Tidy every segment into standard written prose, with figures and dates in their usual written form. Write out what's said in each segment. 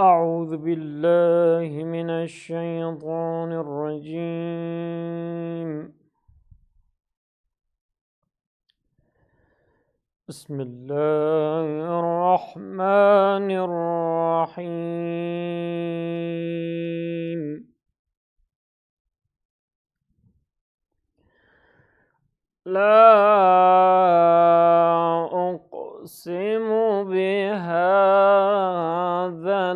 أعوذ بالله من الشيطان الرجيم. بسم الله الرحمن الرحيم. لا أقسم بهذا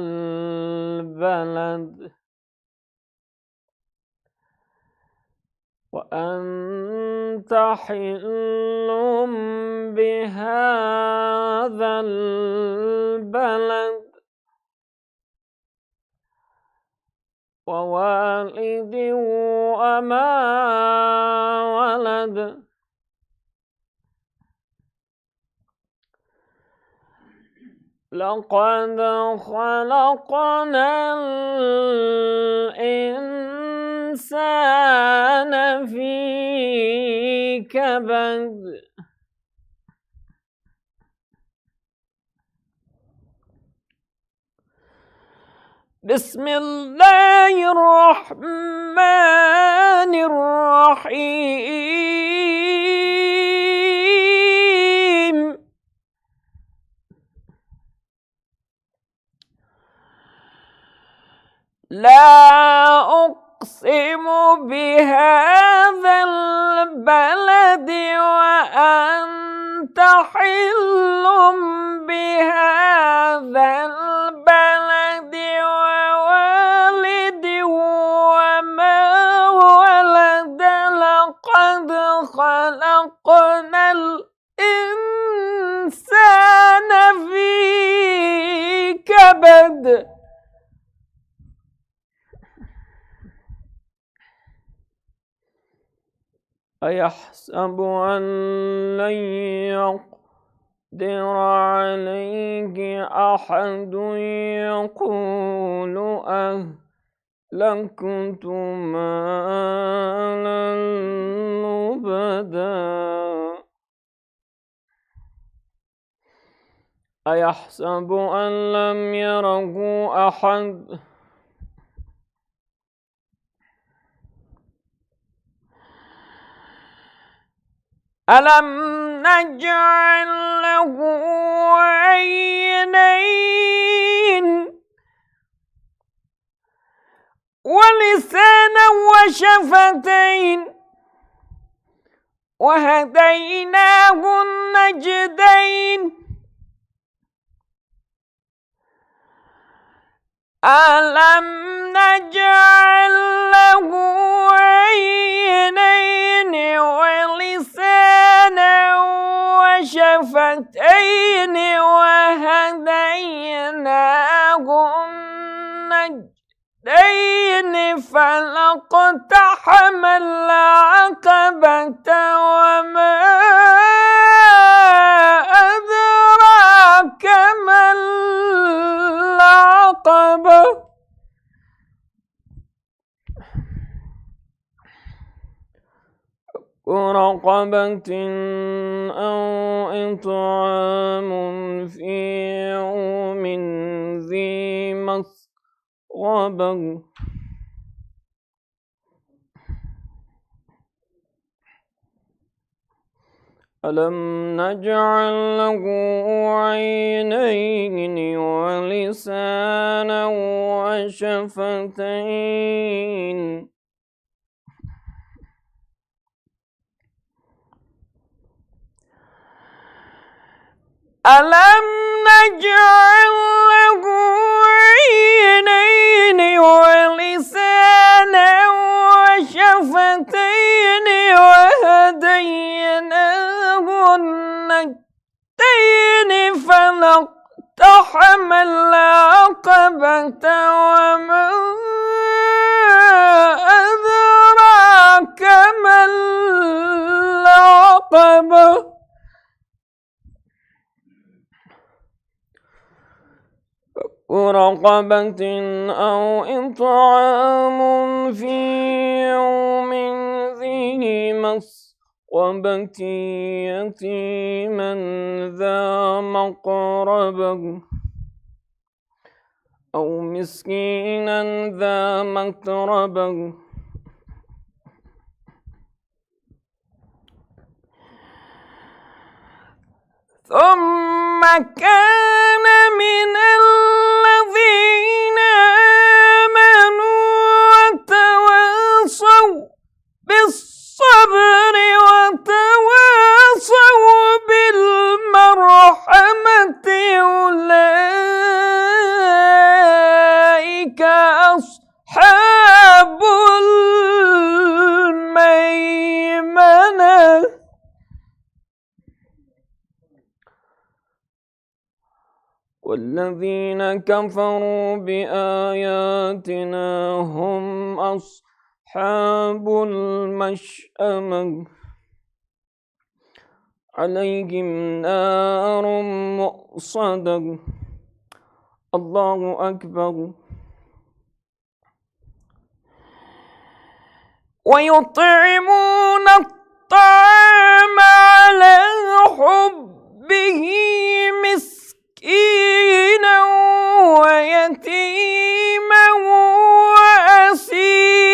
البلد وأنت حل بهذا البلد ووالد وما ولد. لقد خلقنا الإنسان في كبد. بسم الله الرحمن الرحيم. لا أقسم بهذا البلد وأنت حل بهذا البلد ووالد وما ولد. لقد خلقنا الإنسان في كبد. أيحسب أن لن يقدر عليه أحد يقول أهلكت مالا لبدا. أيحسب أن لم يره أحد ألم نجعل له عينين ولسانا وشفتين وهديناه النجدين. ألم نجعل له عينين ولسانا وشفتين وهديناه النجدين. فلاقتحم العقبة وما أدراك ما العقبة. رقبة أو إطعام في يوم ذي مسغبة. ألم نجعل له عينين ولسانا وشفتين. ألم نجعل له عينين ولسانا وشفتين وهديناه النجدين. فلاقتحم العقبة وما أدراك ما العقبة. رقبة أو إطعام في يوم ذي مسغبة يتيما ذا مقربة أو مسكينا ذا متربة ثم كان من الذين آمنوا وتواصوا بالصبر وتواصوا بالمرحمة أولئك أصحاب الميمنة والذين كفروا بآياتنا هم أصحاب المشأمة عليهم نار مؤصدة. الله أكبر. ويطعمون الطعام على حبه مسكينا ويتيما وأسيرا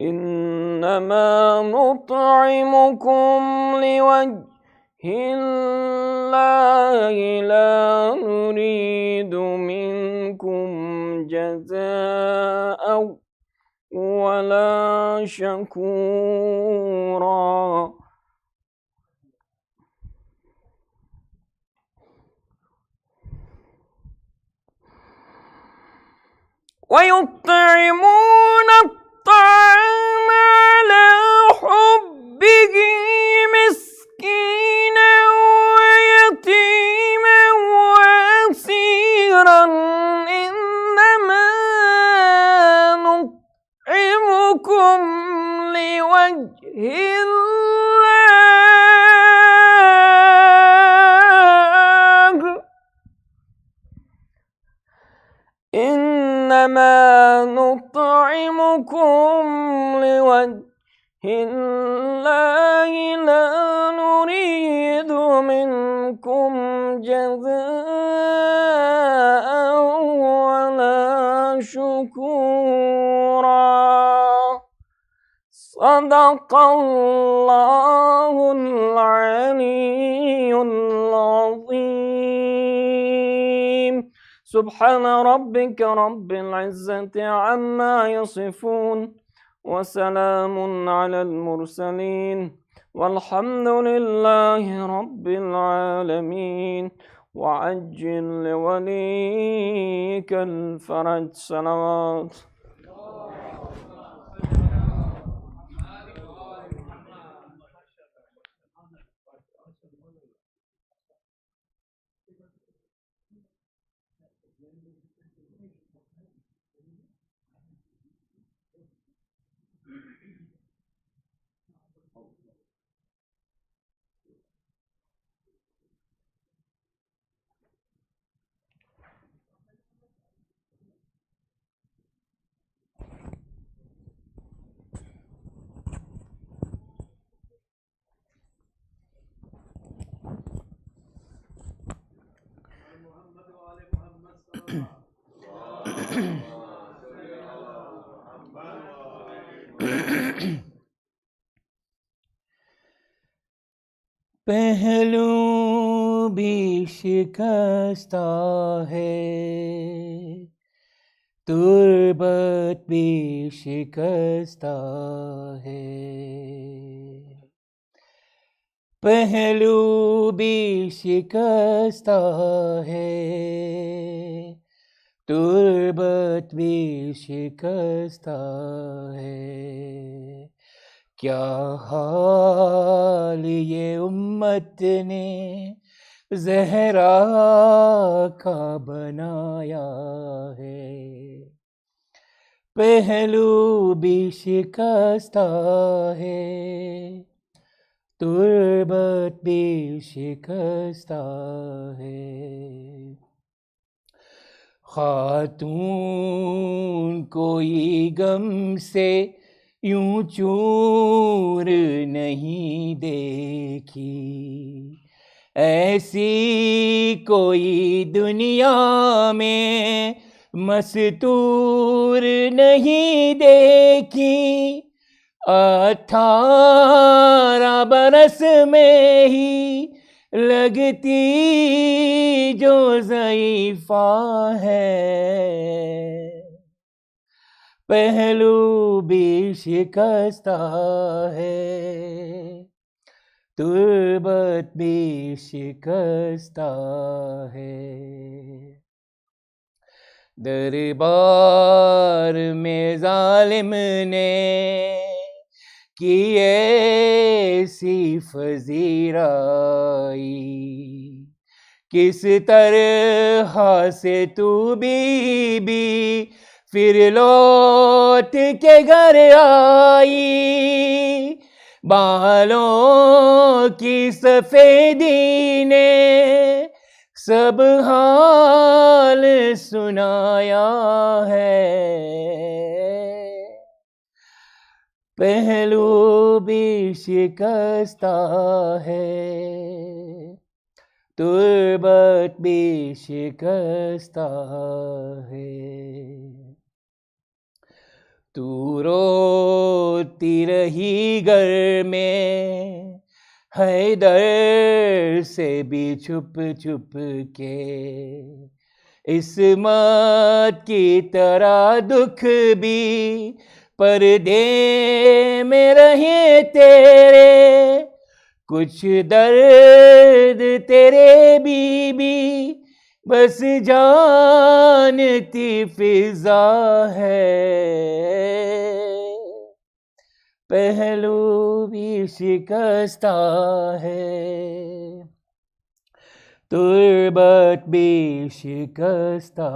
إنما نطعمكم لوجه الله لا نريد منكم جزاء ولا شكورا. ويطعمون الطعام على حبه مسكينا ويتيما وأسيرا إنما نطعمكم لوجه الله إنما نطعمكم لوجه الله لا نريد منكم جزاء ولا شكورا. صدق الله العلي العظيم. سبحان ربك رب العزة عما يصفون وسلام على المرسلين والحمد لله رب العالمين. وعجل لوليك الفرج. صلوات. पहलू भी शिकस्ता है, तुर्बत भी शिकस्ता है। पहलू भी शिकस्ता है, तुर्बत भी शिकस्ता है। क्या हाल ये उम्मत ने ज़हरा का बनाया है। पहलू भी शिकस्ता है, तुर्बत भी शिकस्ता है। खातून कोई गम से यूं चूर नहीं देखी, ایسی کوئی دنیا میں مستور نہیں دیکھی، 18 برس میں ہی لگتی جو ضعیفہ ہے، پہلو بھی شکستہ ہے، تربت بھی شکستہ ہے۔ دربار میں ظالم نے کی ایسی پذیرائی، کس طرح سے تو بی بی پھر لوٹ کے گھر آئی، بالوں کی سفیدی نے سب حال سنایا ہے، پہلو بھی شکستہ ہے، تربت بھی شکستہ ہے۔ تو روتی رہی گھر میں حیدر سے بھی چھپ چھپ کے، عصمت کی طرح دکھ بھی پردے میں رہے تیرے، کچھ درد تیرے بی بی بس جانتی فضا ہے، پہلو بھی شکستہ ہے، تربت بھی شکستہ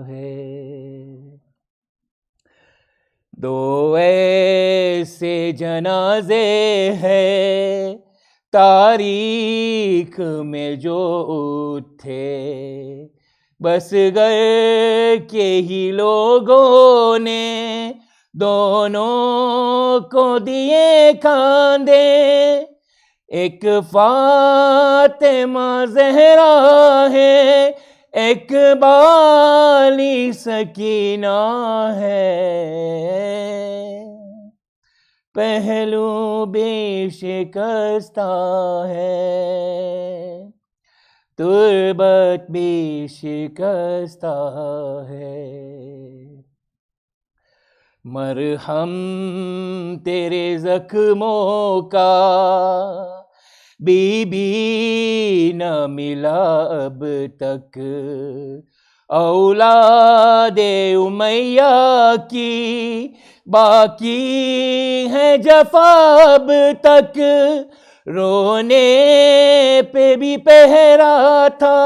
ہے۔ دو ایسے جنازے ہیں تاریخ میں جو اٹھے، بس گھر کے ہی لوگوں نے دونوں کو دیے کاندھے، ایک فاطمہ زہرا ہے، ایک بالی سکینہ ہے، پہلو بھی شکستہ ہے، تربت بھی شکستہ ہے۔ مرہم تیرے زخموں کا بی بی نہ ملا اب تک، اولاد امیہ کی باقی ہے جفا اب تک، رونے پہ بھی پہرا تھا،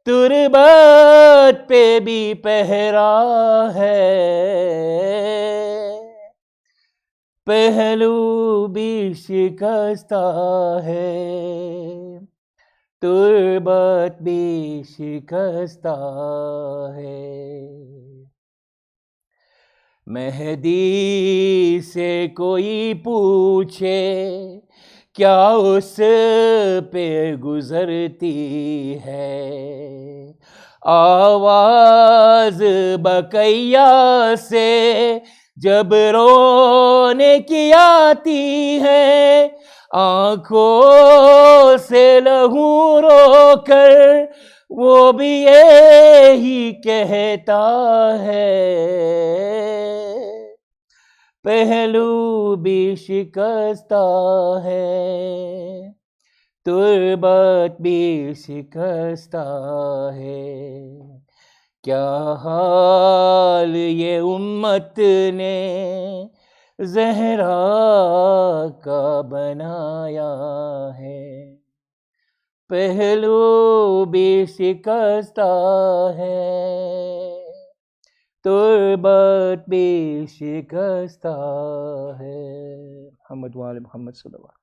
تربت پہ بھی پہرا ہے، پہلو بھی شکستہ ہے، تربت بھی شکستہ ہے۔ مہدی سے کوئی پوچھے کیا اس پہ گزرتی ہے، آواز بقیہ سے جب رونے کی آتی ہے، آنکھوں سے لہو رو کر وہ بھی یہی کہتا ہے، پہلو بھی شکستہ ہے، تربت بھی شکستہ ہے۔ کیا حال یہ امت نے زہرا کا بنایا ہے، پہلو بھی شکستہ ہے، تربت بھی شکستہ ہے۔ محمد وآل محمد صلی اللہ علیہ وسلم۔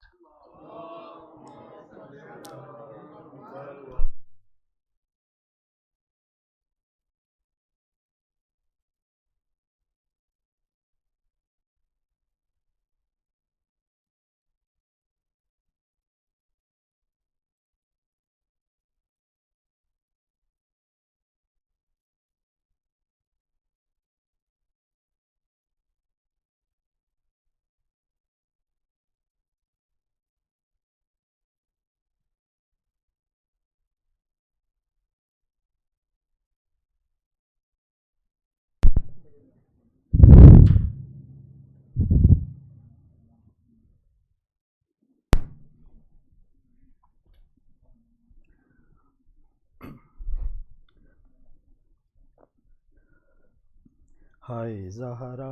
ہائے زہرا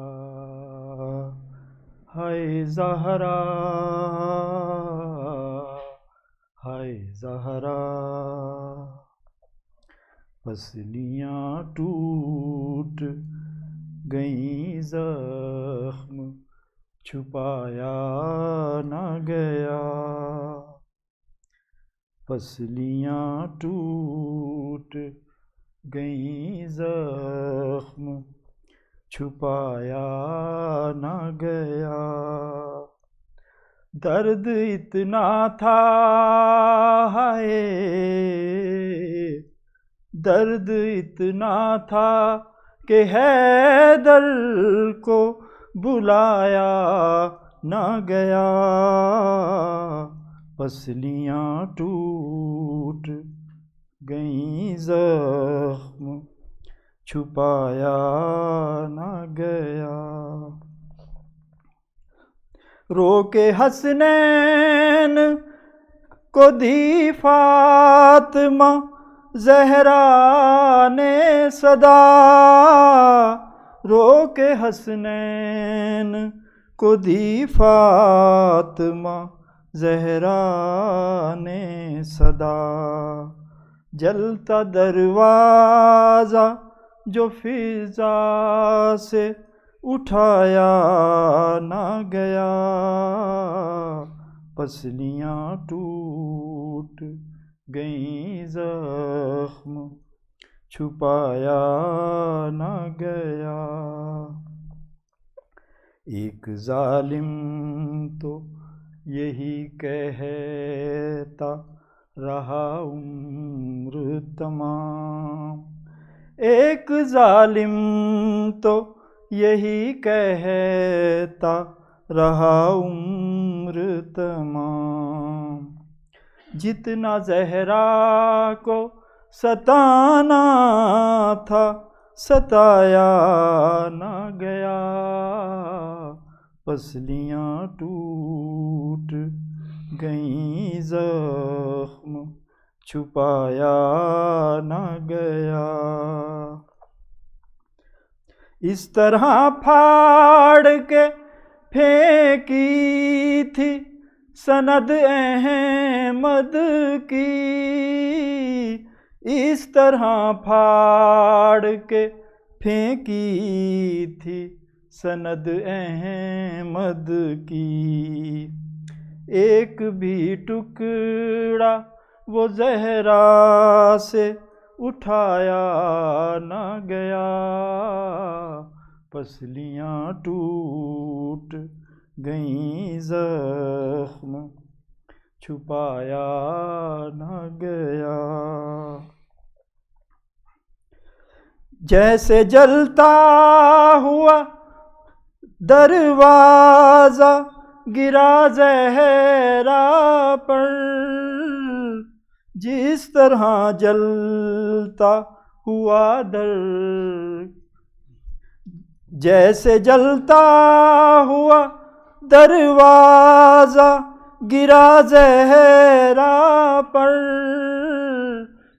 ہائے زہرا ہائے زہرا پسلیاں ٹوٹ گئیں زخم چھپایا نہ گیا پسلیاں ٹوٹ گئیں زخم چھپایا نہ گیا درد اتنا تھا ہائے درد اتنا تھا کہ حیدر کو بلایا نہ گیا پسلیاں ٹوٹ گئیں زخم چھپایا نہ گیا رو کے حسنین کو دی فاطمہ زہرا نے صدا رو کے حسنین کو دی فاطمہ زہرا نے صدا جلتا دروازہ جو فضا سے اٹھایا نہ گیا پسلیاں ٹوٹ گئیں زخم چھپایا نہ گیا ایک ظالم تو یہی کہتا رہا عمر تمام ایک ظالم تو یہی کہتا رہا عمر تمام جتنا زہرا کو ستانا تھا ستایا نہ گیا پسلیاں ٹوٹ گئیں زخم چھپایا نہ گیا اس طرح پھاڑ کے پھینکی تھی سند احمد کی اس طرح پھاڑ کے پھینکی تھی سند احمد کی ایک بھی ٹکڑا وہ زہرا سے اٹھایا نہ گیا پسلیاں ٹوٹ گئیں زخم چھپایا نہ گیا جیسے جلتا ہوا دروازہ گرا زہرا پر جس طرح جلتا ہوا جیسے جلتا ہوا دروازہ گرا زہرا پر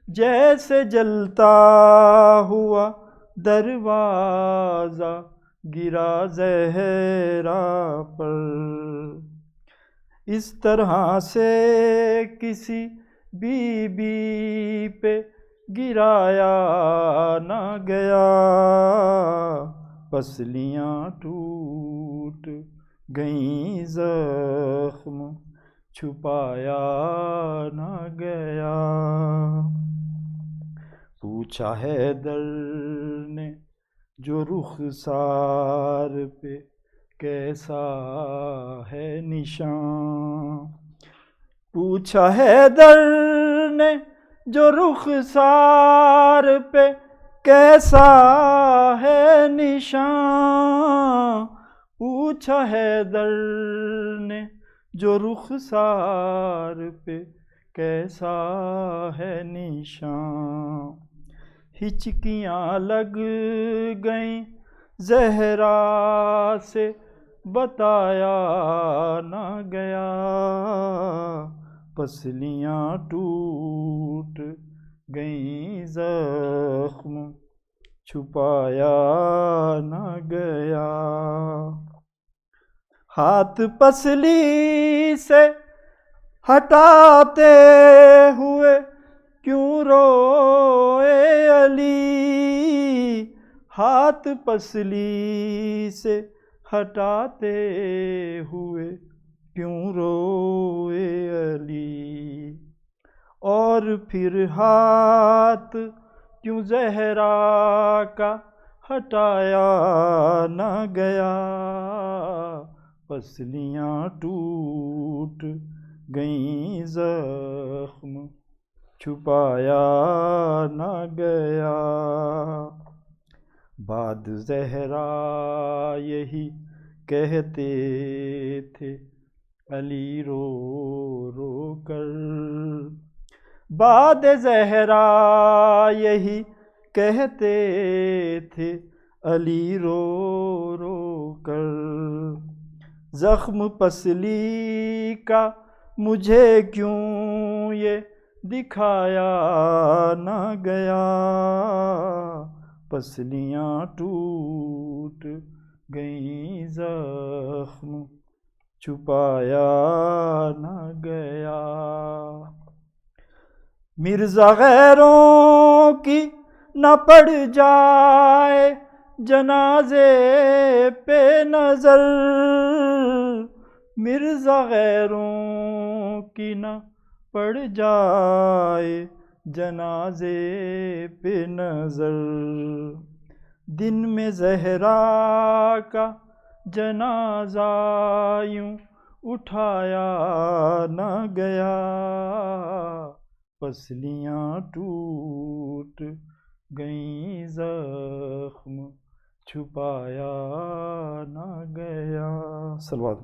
جیسے جلتا ہوا دروازہ گرا زہرا پر اس طرح سے کسی بی بی پہ گرایا نہ گیا پسلیاں ٹوٹ گئیں زخم چھپایا نہ گیا پوچھا حیدر نے جو رخسار پہ کیسا ہے نشان پوچھا حیدر نے جو رخسار پہ کیسا ہے نشان پوچھا حیدر نے جو رخسار پہ کیسا ہے نشان ہچکیاں لگ گئیں زہرا سے بتایا نہ گیا پسلیاں ٹوٹ گئیں زخم چھپایا نہ گیا. ہاتھ پسلی سے ہٹاتے ہوئے کیوں روئے علی. ہاتھ پسلی سے ہٹاتے ہوئے کیوں روئے علی. اور پھر ہاتھ کیوں زہرا کا ہٹایا نہ گیا. پسلیاں ٹوٹ گئیں زخم چھپایا نہ گیا. بعد زہرا یہی کہتے تھے علی رو رو کر. بعد زہرا یہی کہتے تھے علی رو رو کر. زخم پسلی کا مجھے کیوں یہ دکھایا نہ گیا. پسلیاں ٹوٹ گئیں زخم چھپایا نہ گیا. مرزا غیروں کی نہ پڑ جائے جنازے پہ نظر. مرزا غیروں کی نہ پڑ جائے جنازے پہ نظر. دن میں زہرا کا جنازہ یوں اٹھایا نہ گیا. پسلیاں ٹوٹ گئیں زخم چھپایا نہ گیا. صلوات.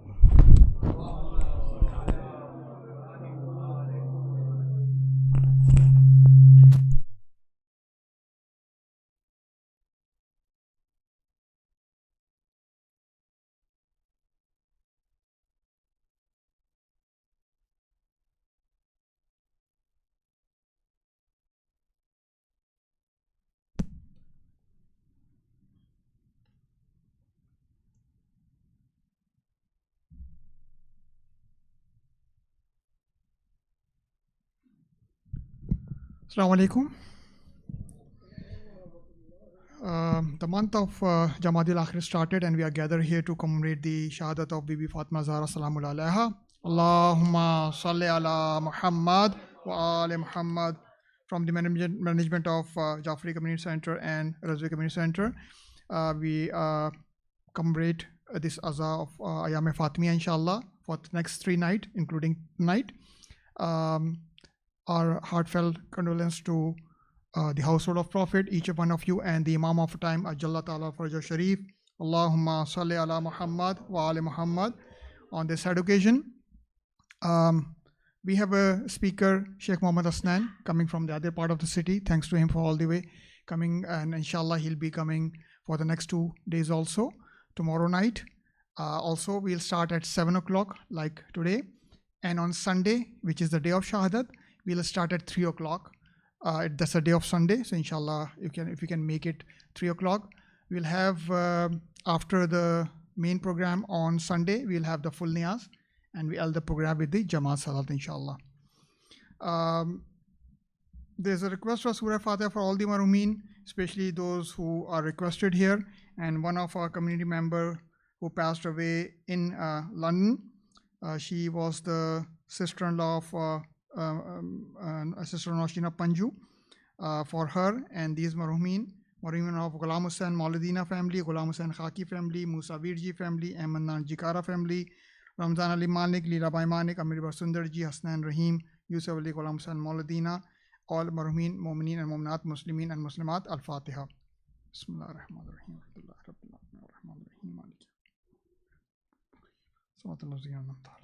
Assalamu alaikum. The month of Jamadil Akhir started and we are gathered here to commemorate the Shahadat of Bibi Fatima Zahra Salamul Alaiha. Allahumma salli ala Muhammad wa ali Muhammad. From the management of Jafri Community Center and Razavi Community Center, we commemorate this Azah of Ayam Fatimiyya inshallah for the next 3 nights, including tonight. Our heartfelt condolence to the household of Prophet, each one of you, and the Imam of time, Ajalla Ta'ala Faraj Sharif. Allahumma salli ala Muhammad wa ali Muhammad. On this sad occasion, we have a speaker, Sheikh Muhammad Asnan, coming from the other part of the city. Thanks to him for all the way coming, and inshallah he'll be coming for the next 2 days also, tomorrow night. Also, we'll start at 7 o'clock like today. And on Sunday, which is the day of Shahadat, we'll start at 3 o'clock. That's a day of Sunday, so inshallah, if you can make it 3 o'clock. We'll have, after the main program on Sunday, we'll have the full niyaz, and we'll end the program with the Jamaat Salat, inshallah. There's a request for Surah Fatiha for all the Marumeen, especially those who are requested here, and one of our community member who passed away in London. She was the sister-in-law of Sister-in-law Sheena Panju. For her and these Marumeen of Ghulam Hussain Mauladina family, Ghulam Hussain Khaki family, Musa Virji family, Ahmad Jikara family, Ramzan Ali Malik, Leela Bai Manik, Amir Basundar Ji, Hasnan Rahim, Yusuf Ali Ghulam Hussain Mauladina, all Marumeen, Mu'mineen and Mu'minat, Muslimin and Muslimat. Al-Fatiha. Bismillah ar-Rahman ar-Rahim. Alhamdulillah Rabbil Alamin ar-Rahman ar-Rahim. Malik. Salatul Ziyana Ta'ala.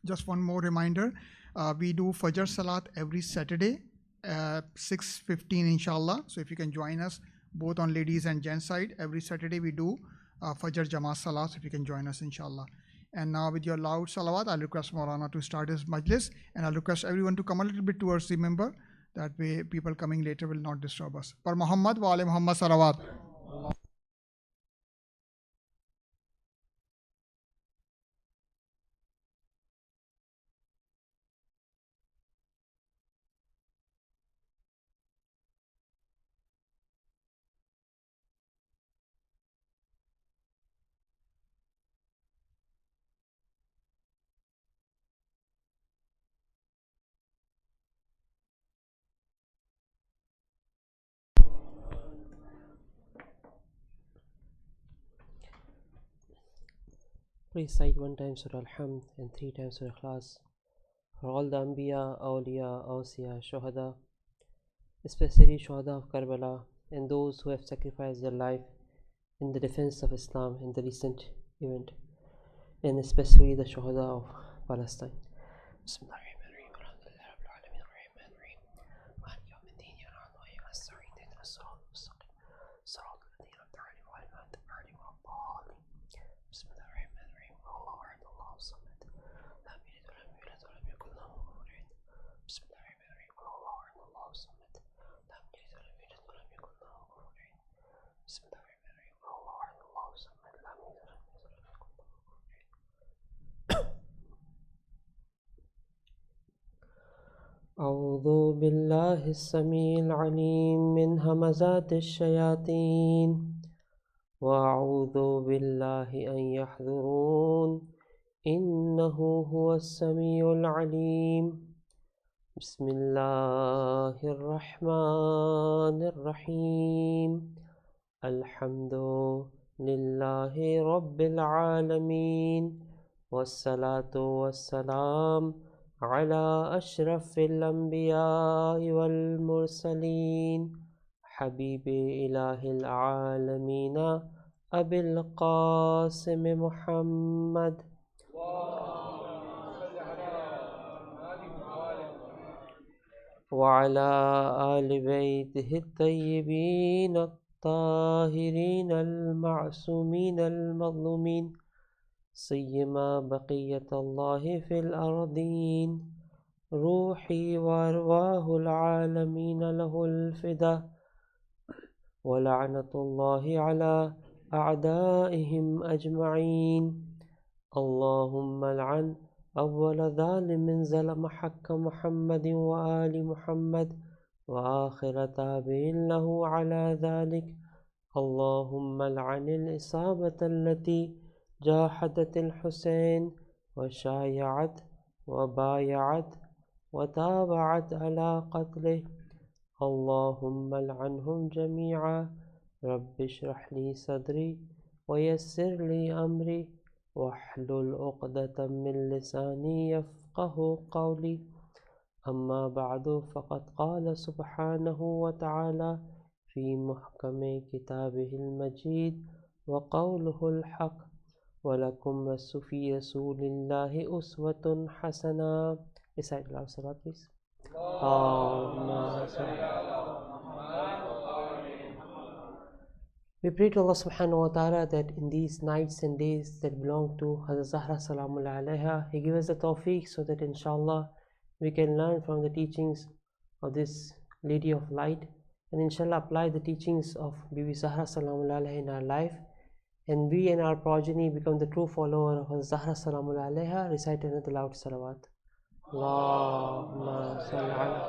Just one more reminder, we do Fajr Salat every Saturday, 6:15 inshallah. So if you can join us both on ladies and gents side, every Saturday we do Fajr Jamaat Salat, so if you can join us inshallah. And now with your loud salawat, I'll request Maulana to start his majlis, and I'll request everyone to come a little bit towards the member. That way people coming later will not disturb us. Par Muhammad wa ali Muhammad salawat. Recite 1 time Surah Al-Hamd and 3 times Surah Ikhlas for all the Anbiya, Awliya, Awsiya, Shuhada, especially Shuhada of Karbala and those who have sacrificed their life in the defense of Islam in the recent event, and especially the Shuhada of Palestine. أعوذ بالله السميع العليم من همزات الشياطين وأعوذ بالله أن يحضرون إنه هو السميع العليم بسم الله الرحمن الرحيم الحمد لله رب العالمين والصلاة والسلام على أشرف الأنبياء والمرسلين حبيب إله العالمين أبي القاسم محمد وعلى آل بيته الطيبين الطاهرين المعصومين المظلومين سيما بقية الله في الأرضين روحي وأرواح العالمين له الفدا ولعنة الله على أعدائهم أجمعين اللهم لعن أول ظالم ظلم حق محمد وآل محمد وآخر تابع له على ذلك اللهم لعن الإصابة التي جاحدت الحسين وشايعت وبايعت وتابعت على قتله اللهم لعنهم جميعا رب اشرح لي صدري ويسر لي أمري واحلل عقدة من لساني يفقه قولي أما بعد فقد قال سبحانه وتعالى في محكم كتابه المجيد وقوله الحق وَلَكُمْ فِي رَسُولِ اللَّهِ أُسْوَةٌ حَسَنَةٌ. Recite aloud salat, please. We pray to Allah subhanahu wa ta'ala that in these nights and days that belong to Hazrat Zahra Salamullah alayha, He gives us the tawfiq so that inshallah we can learn from the teachings of this Lady of Light and inshallah apply the teachings of Bibi Zahra Salamullah alayha in our life, and we and our progeny become the true follower of Zahra Salamullah alayha. Recite another loud salawat. Allahumma salli ala.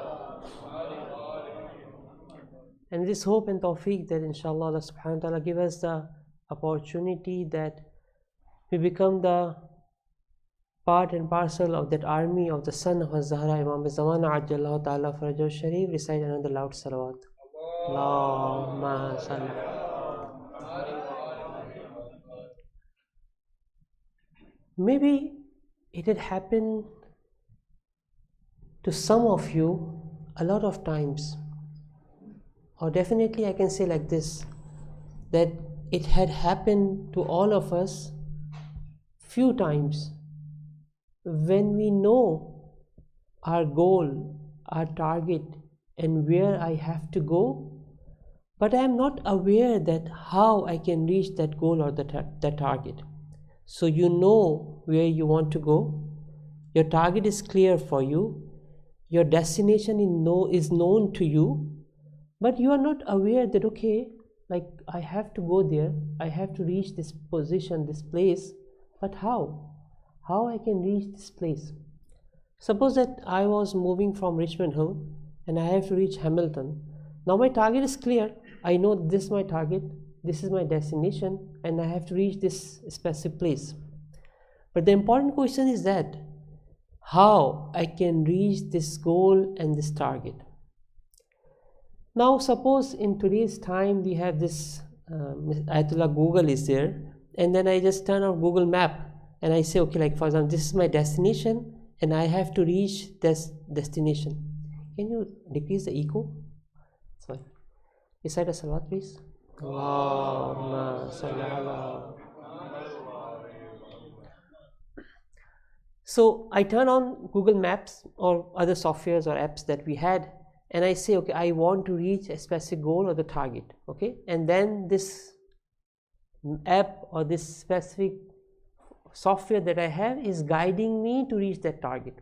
And this hope and tawfiq that inshallah Allah subhanahu wa ta'ala give us the opportunity that we become the part and parcel of that army of the son of Zahra Imam Zamana Ajjallahu ta'ala Farajahu Sharif. Recite another loud salawat. Allahumma salli ala. Maybe it had happened to some of you a lot of times, or definitely I can say like this, that it had happened to all of us few times when we know our goal, our target, and where I have to go, but I am not aware that how I can reach that goal or that target. So you know where you want to go. Your target is clear for you. Your destination is known to you, but you are not aware that, okay, like I have to go there, I have to reach this position, this place, but how? How I can reach this place? Suppose that I was moving from Richmond Hill and I have to reach Hamilton. Now my target is clear. I know this is my target, this is my destination, and I have to reach this specific place. But the important question is that how I can reach this goal and this target. Now suppose in today's time we have this Ayatollah Google is there, and then I just turn on Google Map and I say, okay, like for example, this is my destination and I have to reach this destination. Can you decrease the echo? Sorry. Recite a salawat, please. Allahumma salli ala. So I turn on Google Maps or other softwares or apps that we had, and I say, okay, I want to reach a specific goal or the target, okay, and then this app or this specific software that I have is guiding me to reach that target.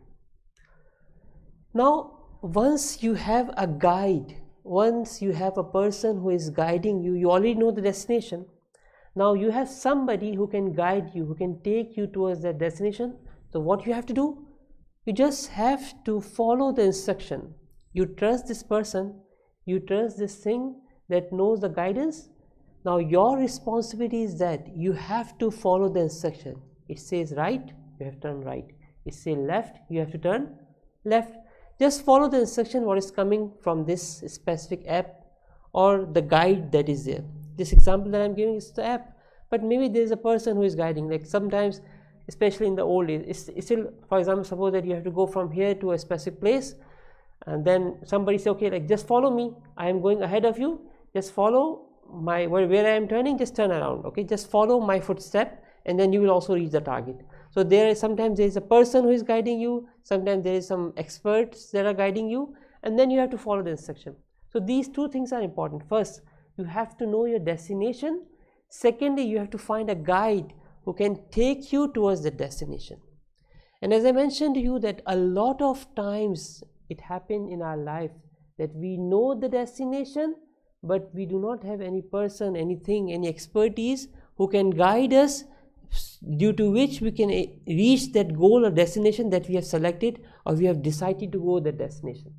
Now once you have a guide, once you have a person who is guiding you, you already know the destination. Now you have somebody who can guide you, who can take you towards that destination. So what you have to do? You just have to follow the instruction. You trust this person, you trust this thing that knows the guidance. Now your responsibility is that you have to follow the instruction. It says right, you have to turn right. It says left, you have to turn left. Just follow the instruction what is coming from this specific app or the guide that is there. This example that I'm giving is the app, but maybe there is a person who is guiding. Like sometimes, especially in the old days, it's still, for example, suppose that you have to go from here to a specific place, and then somebody say, okay, like just follow me, I am going ahead of you, just follow my where I am turning, just turn around, okay, just follow my footstep, and then you will also reach the target. So there is sometimes there is a person who is guiding you, sometimes there is some experts that are guiding you, and then you have to follow the instruction. So these two things are important. First, you have to know your destination. Secondly, you have to find a guide who can take you towards the destination. And as I mentioned to you that a lot of times it happens in our life that we know the destination, but we do not have any person, anything, any expertise who can guide us, due to which we can reach that goal or destination that we have selected or we have decided to go that destination.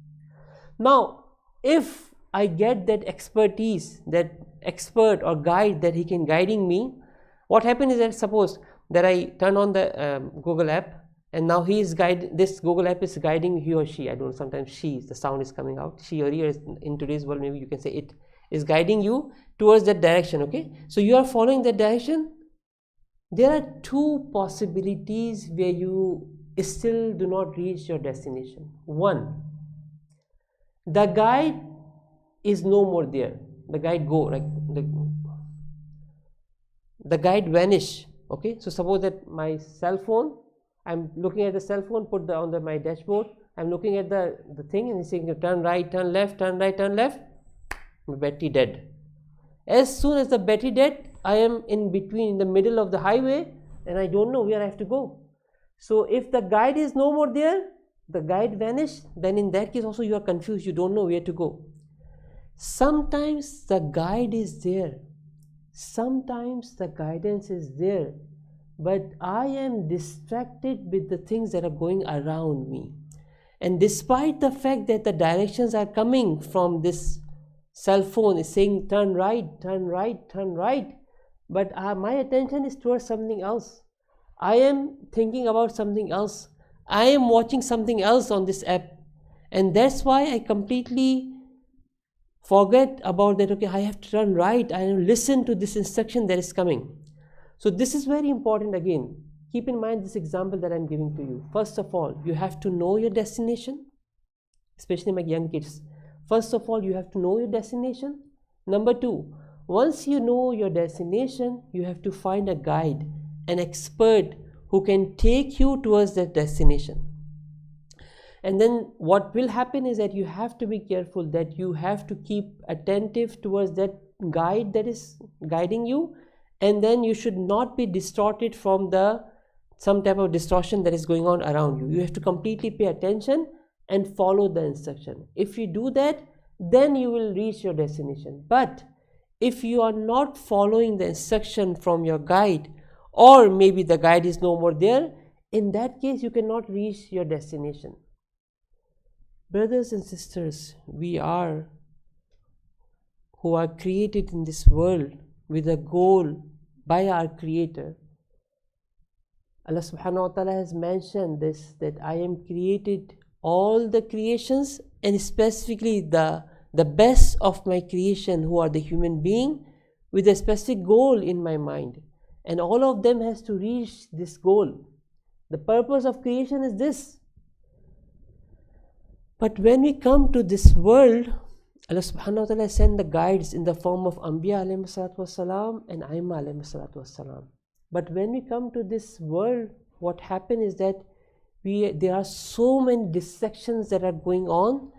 Now, if I get that expertise, that expert or guide that he can guiding me, what happens is that suppose that I turn on the Google app, and now he is this Google app is guiding he or she, I don't know, sometimes she, the sound is coming out, she or he, is in today's world maybe you can say it is guiding you towards that direction, okay. So you are following that direction. There are two possibilities where you still do not reach your destination. One, the guide is no more there, the guide go, like the guide vanish, okay. So suppose that my cell phone, I'm looking at the cell phone, put on my dashboard, I'm looking at the thing and it's saying turn right, turn left, turn right, turn left, my battery dead. As soon as the battery dead, I am in between, in the middle of the highway, and I don't know where I have to go. So if the guide is no more there, the guide vanished, then in that case also you are confused, you don't know where to go. Sometimes the guide is there, sometimes the guidance is there, but I am distracted with the things that are going around me. And despite the fact that the directions are coming from this cell phone, is saying turn right, turn right, turn right, but my attention is towards something else. I am thinking about something else. I am watching something else on this app, and that's why I completely forget about that. Okay, I have to turn right, I have to listen to this instruction that is coming. So this is very important. Again, keep in mind this example that I'm giving to you. First of all, you have to know your destination, especially my young kids. First of all, you have to know your destination. Number two, once you know your destination, you have to find a guide, an expert who can take you towards that destination. And then what will happen is that you have to be careful, that you have to keep attentive towards that guide that is guiding you, and then you should not be distorted from some type of distortion that is going on around you. You have to completely pay attention and follow the instruction. If you do that, then you will reach your destination. But if you are not following the instruction from your guide, or maybe the guide is no more there, in that case you cannot reach your destination. Brothers and sisters, we are who are created in this world with a goal by our Creator. Allah subhanahu wa ta'ala has mentioned this, that I am created all the creations, and specifically the best of my creation, who are the human being, with a specific goal in my mind, and all of them has to reach this goal. The purpose of creation is this. But when we come to this world, Allah subhanahu wa ta'ala sent the guides in the form of Anbiya alayhi salatu wassalam and Aima alayhi salatu wassalam. But when we come to this world, what happens is that there are so many dissections that are going on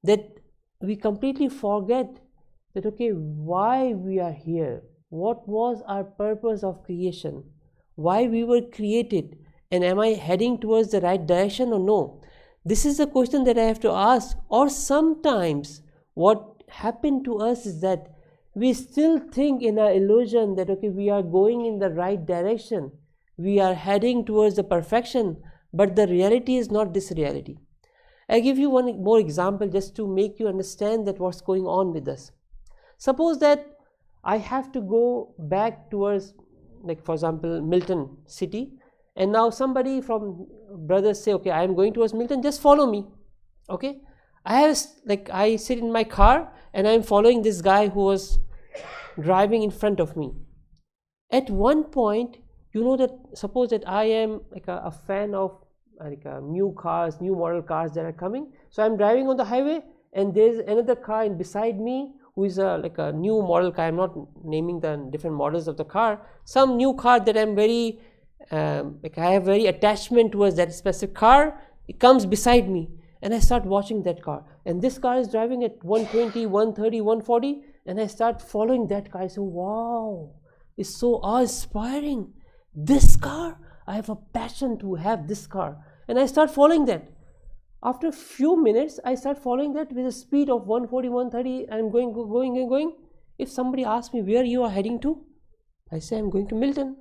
that we completely forget that, okay, why we are here, what was our purpose of creation, why we were created, and am I heading towards the right direction or no? This is a question that I have to ask. Or sometimes what happened to us is that we still think in our illusion that, okay, we are going in the right direction, we are heading towards the perfection, but the reality is not this reality. I give you one more example just to make you understand that what's going on with us. Suppose that I have to go back towards, like for example, Milton city, and now somebody from brothers say, okay, I am going towards Milton, just follow me. Okay, I sit in my car and I am following this guy who was driving in front of me. At one point, you know that suppose that I am like a fan of new cars, new model cars that are coming. So I'm driving on the highway and there's another car beside me who is like a new model car. I'm not naming the different models of the car. Some new car that I'm very I have very attachment towards that specific car. It comes beside me and I start watching that car, and this car is driving at 120, 130, 140, and I start following that car. I say, wow, it's so awe-inspiring. This car, I have a passion to have this car, and I start following that. After a few minutes, I start following that with a speed of 140, 130, and I'm going. If somebody asks me where you are heading to, I say I'm going to Milton.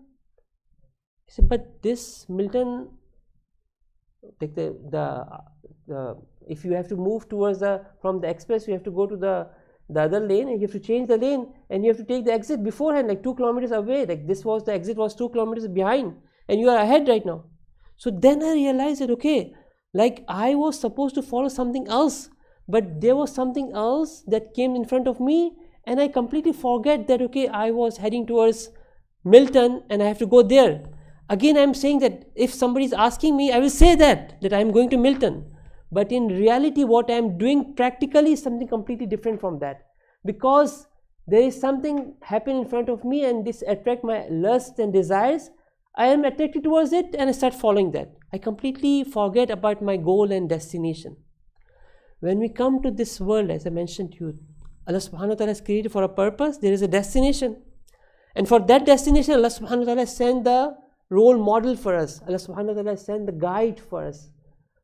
He said, but this Milton, like if you have to move towards from the express, you have to go to the other lane, and you have to change the lane, and you have to take the exit beforehand, like 2 kilometers away. Like the exit was 2 kilometers behind, and you are ahead right now. So then I realized that, okay, like I was supposed to follow something else, but there was something else that came in front of me, and I completely forget that, okay, I was heading towards Milton and I have to go there. Again, I'm saying that if somebody is asking me, I will say that I'm going to Milton. But in reality, what I'm doing practically is something completely different from that. Because there is something happening in front of me and this attracts my lust and desires. I am attracted towards it and I start following that. I completely forget about my goal and destination. When we come to this world, as I mentioned to you, Allah subhanahu wa ta'ala is created for a purpose. There is a destination. And for that destination, Allah subhanahu wa ta'ala sent the role model for us. Allah subhanahu wa ta'ala sent the guide for us.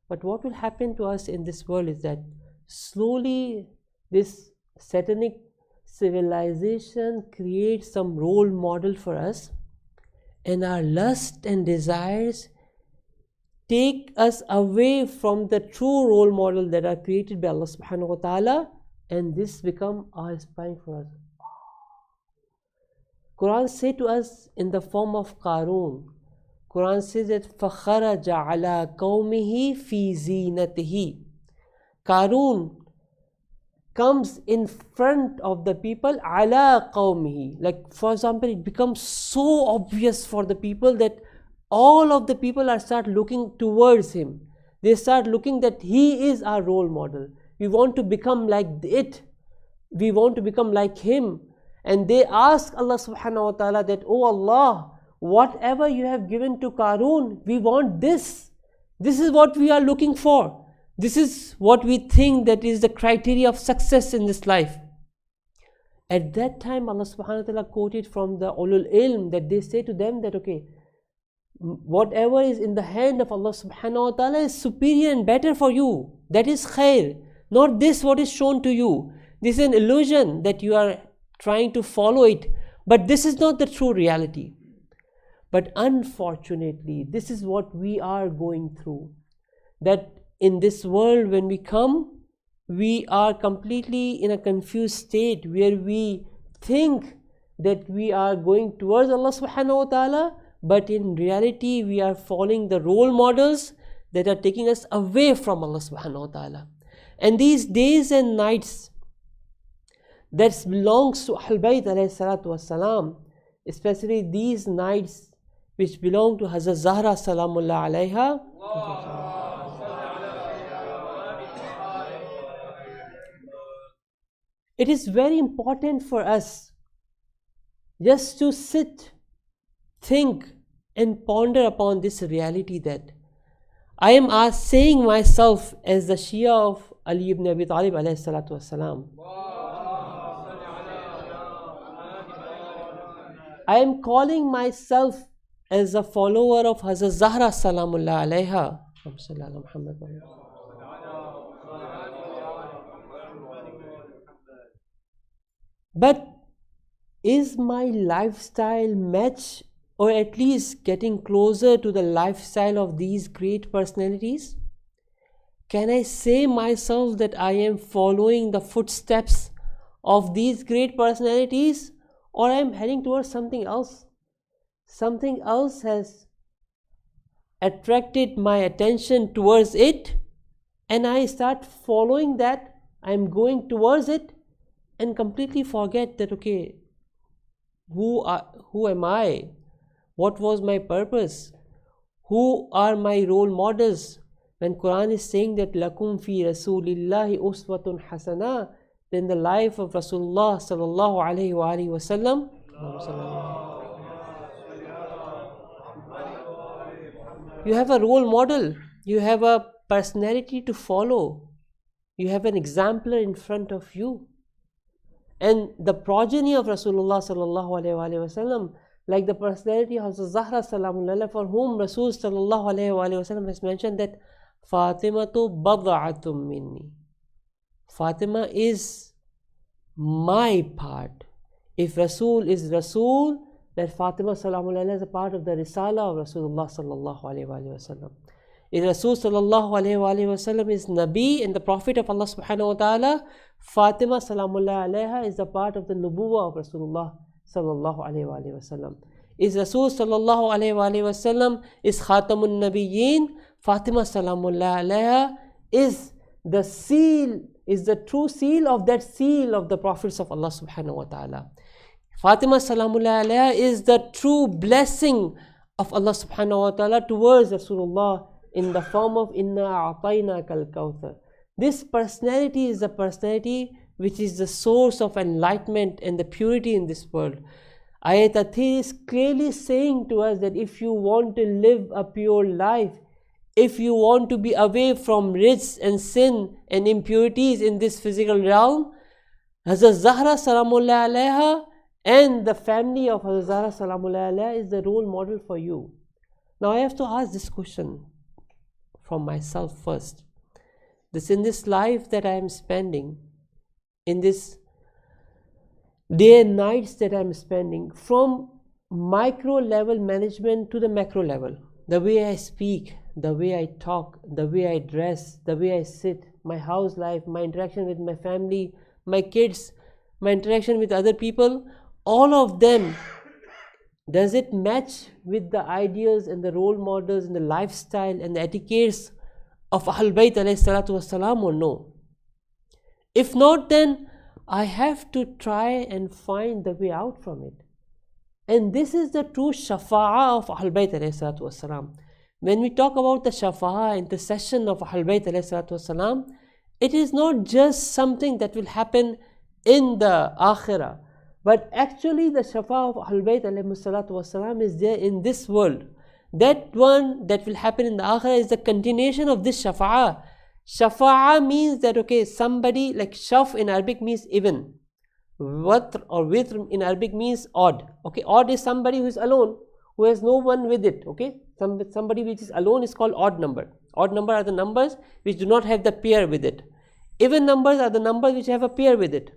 But what will happen to us in this world is that slowly this satanic civilization creates some role model for us, and our lust and desires take us away from the true role model that are created by Allah subhanahu wa ta'ala, and this become awe-inspiring for us. Quran says to us in the form of Qarun. Quran says that فَخَرَجَ عَلَىٰ قَوْمِهِ فِي زِينَتِهِ. Qarun comes in front of the people, عَلَىٰ قَوْمِهِ. Like for example, it becomes so obvious for the people that all of the people start looking towards him. They start looking that he is our role model. We want to become like it. We want to become like him. And they ask Allah subhanahu wa ta'ala that, oh Allah, whatever you have given to Qarun, we want this. This is what we are looking for. This is what we think that is the criteria of success in this life. At that time, Allah subhanahu wa ta'ala quoted from the ulul ilm that they say to them that, okay, whatever is in the hand of Allah subhanahu wa ta'ala is superior and better for you. That is khair, not this what is shown to you. This is an illusion that you are trying to follow it, but this is not the true reality. But unfortunately, this is what we are going through. That in this world, when we come, we are completely in a confused state where we think that we are going towards Allah subhanahu wa ta'ala, but in reality we are following the role models that are taking us away from Allah subhanahu wa ta'ala. And these days and nights that belongs to Ahl Bayt alayhi salatu wassalam, especially these nights which belong to Hazrat Zahra salamullah alayha, it is very important for us just to sit, think and ponder upon this reality that I am saying myself as the Shia of Ali ibn Abi Talib alayhi salatu wassalam. I am calling myself as a follower of Hazrat Zahra salamullah alayha. But is my lifestyle match or at least getting closer to the lifestyle of these great personalities? Can I say myself that I am following the footsteps of these great personalities, or I am heading towards something else? Something else has attracted my attention towards it, and I start following that. I am going towards it and completely forget that, okay, who am I? What was my purpose? Who are my role models? When Quran is saying that lakum fi rasulillahi uswatun hasana, then the life of Rasulullah sallallahu alaihi wa alihi wasallam, you have a role model, you have a personality to follow, you have an exemplar in front of you. And the progeny of Rasulullah sallallahu alaihi wasallam, like the personality of Zahra salamullah, for whom Rasul sallallahu alaihi wasallam has mentioned that Fatimatu bad'atum minni. Fatima is my part. If Rasul is Rasul, that Fatima salamullah is a part of the Risala of Rasulullah sallallahu alaihi wasallam. If Rasul sallallahu alaihi wasallam is Nabi and the Prophet of Allah subhanahu wa ta'ala, Fatima salamullah alaiha is a part of the Nubuwah of Rasulullah sallallahu alaihi wasallam. Is Rasul sallallahu alaihi wasallam is Khatamun Nabiyyin, Fatima salamullah alaiha is the seal, is the true seal of that seal of the Prophets of Allah subhanahu wa ta'ala. Fatima salamullah alaiha is the true blessing of Allah subhanahu wa ta'ala towards Rasulullah in the form of Inna a'tayna kal kawthar. This personality is the personality which is the source of enlightenment and the purity in this world. Ayat Athir is clearly saying to us that if you want to live a pure life, if you want to be away from rijs and sin and impurities in this physical realm, Hazrat Zahra salamullah alaiha and the family of Hazrat Zahra salamullah alaiha is the role model for you. Now I have to ask this question from myself first. In this life that I am spending, in this day and nights that I am spending, from micro level management to the macro level, the way I speak, the way I talk, the way I dress, the way I sit, my house life, my interaction with my family, my kids, my interaction with other people, all of them, does it match with the ideals and the role models and the lifestyle and the etiquettes of Ahl Bayt alayhi salatu wassalam or no? If not, then I have to try and find the way out from it. And this is the true shafa'ah of Ahl Bayt alayhi salatu wassalam. When we talk about the shafa'ah, intercession of Ahl Bayt alayhi salatu wassalam, it is not just something that will happen in the akhirah, but actually the shafa'ah of Ahl Bayt alayhi salatu wassalam is there in this world. That one that will happen in the akhirah is the continuation of this shafa'ah. Shafa'ah means that, okay, somebody, like shaf in Arabic means even. Watr or witr in Arabic means odd. Okay, odd is somebody who is alone, who has no one with it. Okay, somebody which is alone is called odd number. Odd number are the numbers which do not have the pair with it. Even numbers are the numbers which have a pair with it.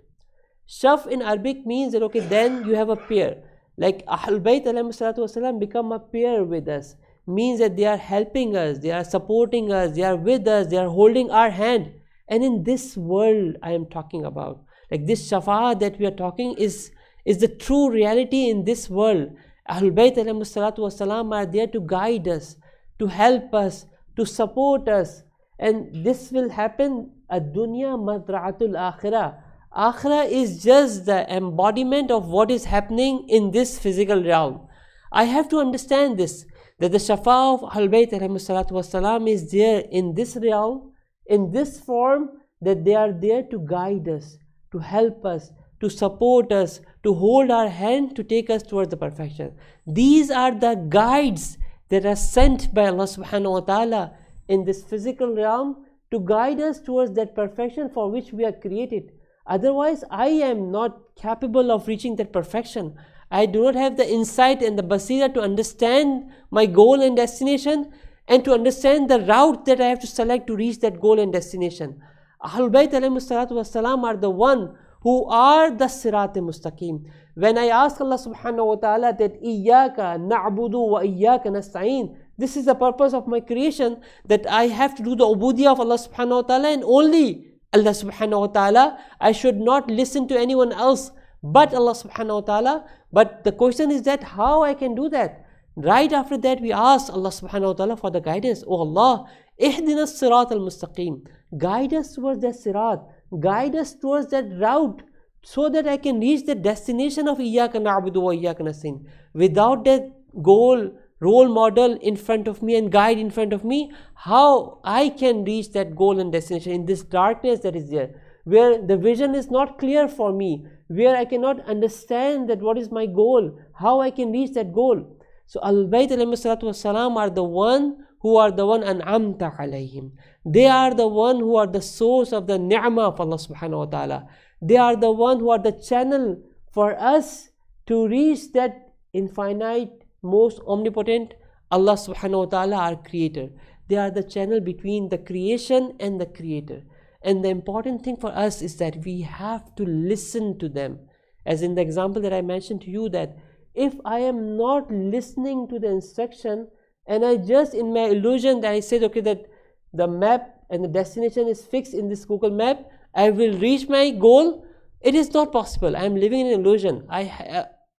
Shaf in Arabic means that okay, then you have a pair. Like Ahlul Bayt ﷺ become a pair with us, means that they are helping us, they are supporting us, they are with us, they are holding our hand. And in this world I am talking about, like this shafa'a that we are talking is the true reality in this world. Ahlul Bayt ﷺ are there to guide us, to help us, to support us. And this will happen. Ad-dunya madra'atul akhirah. Akhirah is just the embodiment of what is happening in this physical realm. I have to understand this, that the shafa of Ahlul Bayt ﷺ is there in this realm, in this form, that they are there to guide us, to help us, to support us, to hold our hand, to take us towards the perfection. These are the guides that are sent by Allah subhanahu wa ta'ala in this physical realm to guide us towards that perfection for which we are created. Otherwise, I am not capable of reaching that perfection. I do not have the insight and the basira to understand my goal and destination, and to understand the route that I have to select to reach that goal and destination. Ahlul Bayt ﷺ are the one who are the Sirat Mustaqim. When I ask Allah subhanahu wa ta'ala that Iyyaka na'budu wa Iyyaka nasta'in, this is the purpose of my creation, that I have to do the ubudiyah of Allah subhanahu wa ta'ala and only Allah subhanahu wa ta'ala. I should not listen to anyone else but Allah subhanahu wa ta'ala. But the question is that how I can do that? Right after that we ask Allah subhanahu wa ta'ala for the guidance. Oh Allah, ihdina sirat al-mustaqim. Guide us towards that sirat. Guide us towards that route, so that I can reach the destination of Iyyaka na'budu wa Iyyaka nasta'in. Without that goal, role model in front of me and guide in front of me, how I can reach that goal and destination in this darkness that is there, where the vision is not clear for me, where I cannot understand that what is my goal, how I can reach that goal. So Ahlul Bayt ﷺ are the one who are the one an'amta alayhim. They are the one who are the source of the ni'mah of Allah subhanahu wa ta'ala. They are the one who are the channel for us to reach that infinite, most omnipotent Allah subhanahu wa ta'ala, our creator. They are the channel between the creation and the creator. And the important thing for us is that we have to listen to them. As in the example that I mentioned to you, that if I am not listening to the instruction, and I just in my illusion that I said, okay, that the map and the destination is fixed in this Google map, I will reach my goal, it is not possible. I am living in an illusion.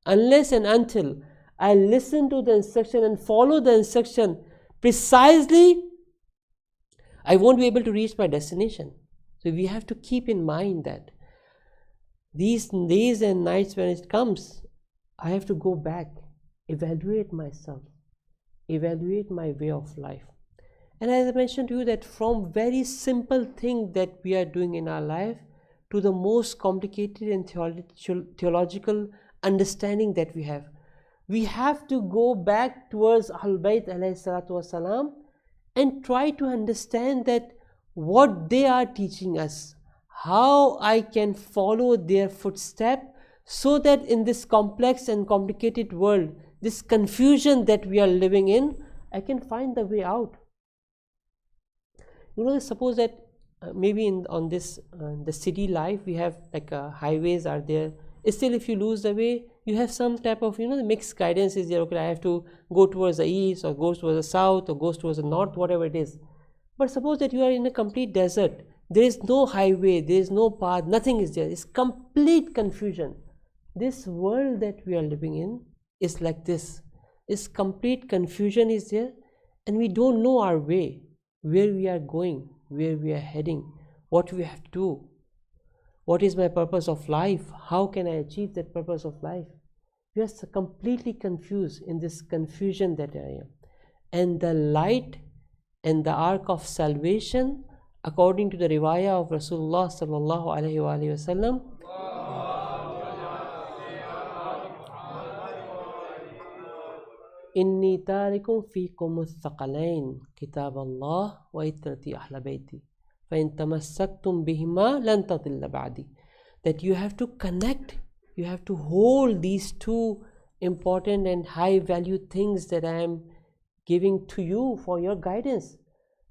Unless and until I listen to the instruction and follow the instruction precisely, I won't be able to reach my destination. So we have to keep in mind that these days and nights when it comes, I have to go back, evaluate myself, evaluate my way of life. And as I mentioned to you, that from very simple thing that we are doing in our life to the most complicated and theological understanding that we have to go back towards Ahlul Bayt ﷺ and try to understand that what they are teaching us, how I can follow their footstep, so that in this complex and complicated world, this confusion that we are living in, I can find the way out. You know, suppose that maybe on this the city life, we have like highways are there. Still, if you lose the way, you have some type of, the mixed guidance is there. Okay, I have to go towards the east, or go towards the south, or go towards the north, whatever it is. But suppose that you are in a complete desert. There is no highway, there is no path, nothing is there. It's complete confusion. This world that we are living in is like this. This complete confusion is there, and we don't know our way, where we are going, where we are heading, what we have to do. What is my purpose of life? How can I achieve that purpose of life? We are so completely confused in this confusion that I am. And the light and the ark of salvation, according to the riwayah of Rasulullah sallallahu alaihi wasallam, Inni tarikum fikum al-thaqalain kitab Allah wa itrati ahla bayti fa in tamassaktum bihima lan tadilla ba'di. that you have to connect, you have to hold these two important and high value things that I am giving to you for your guidance.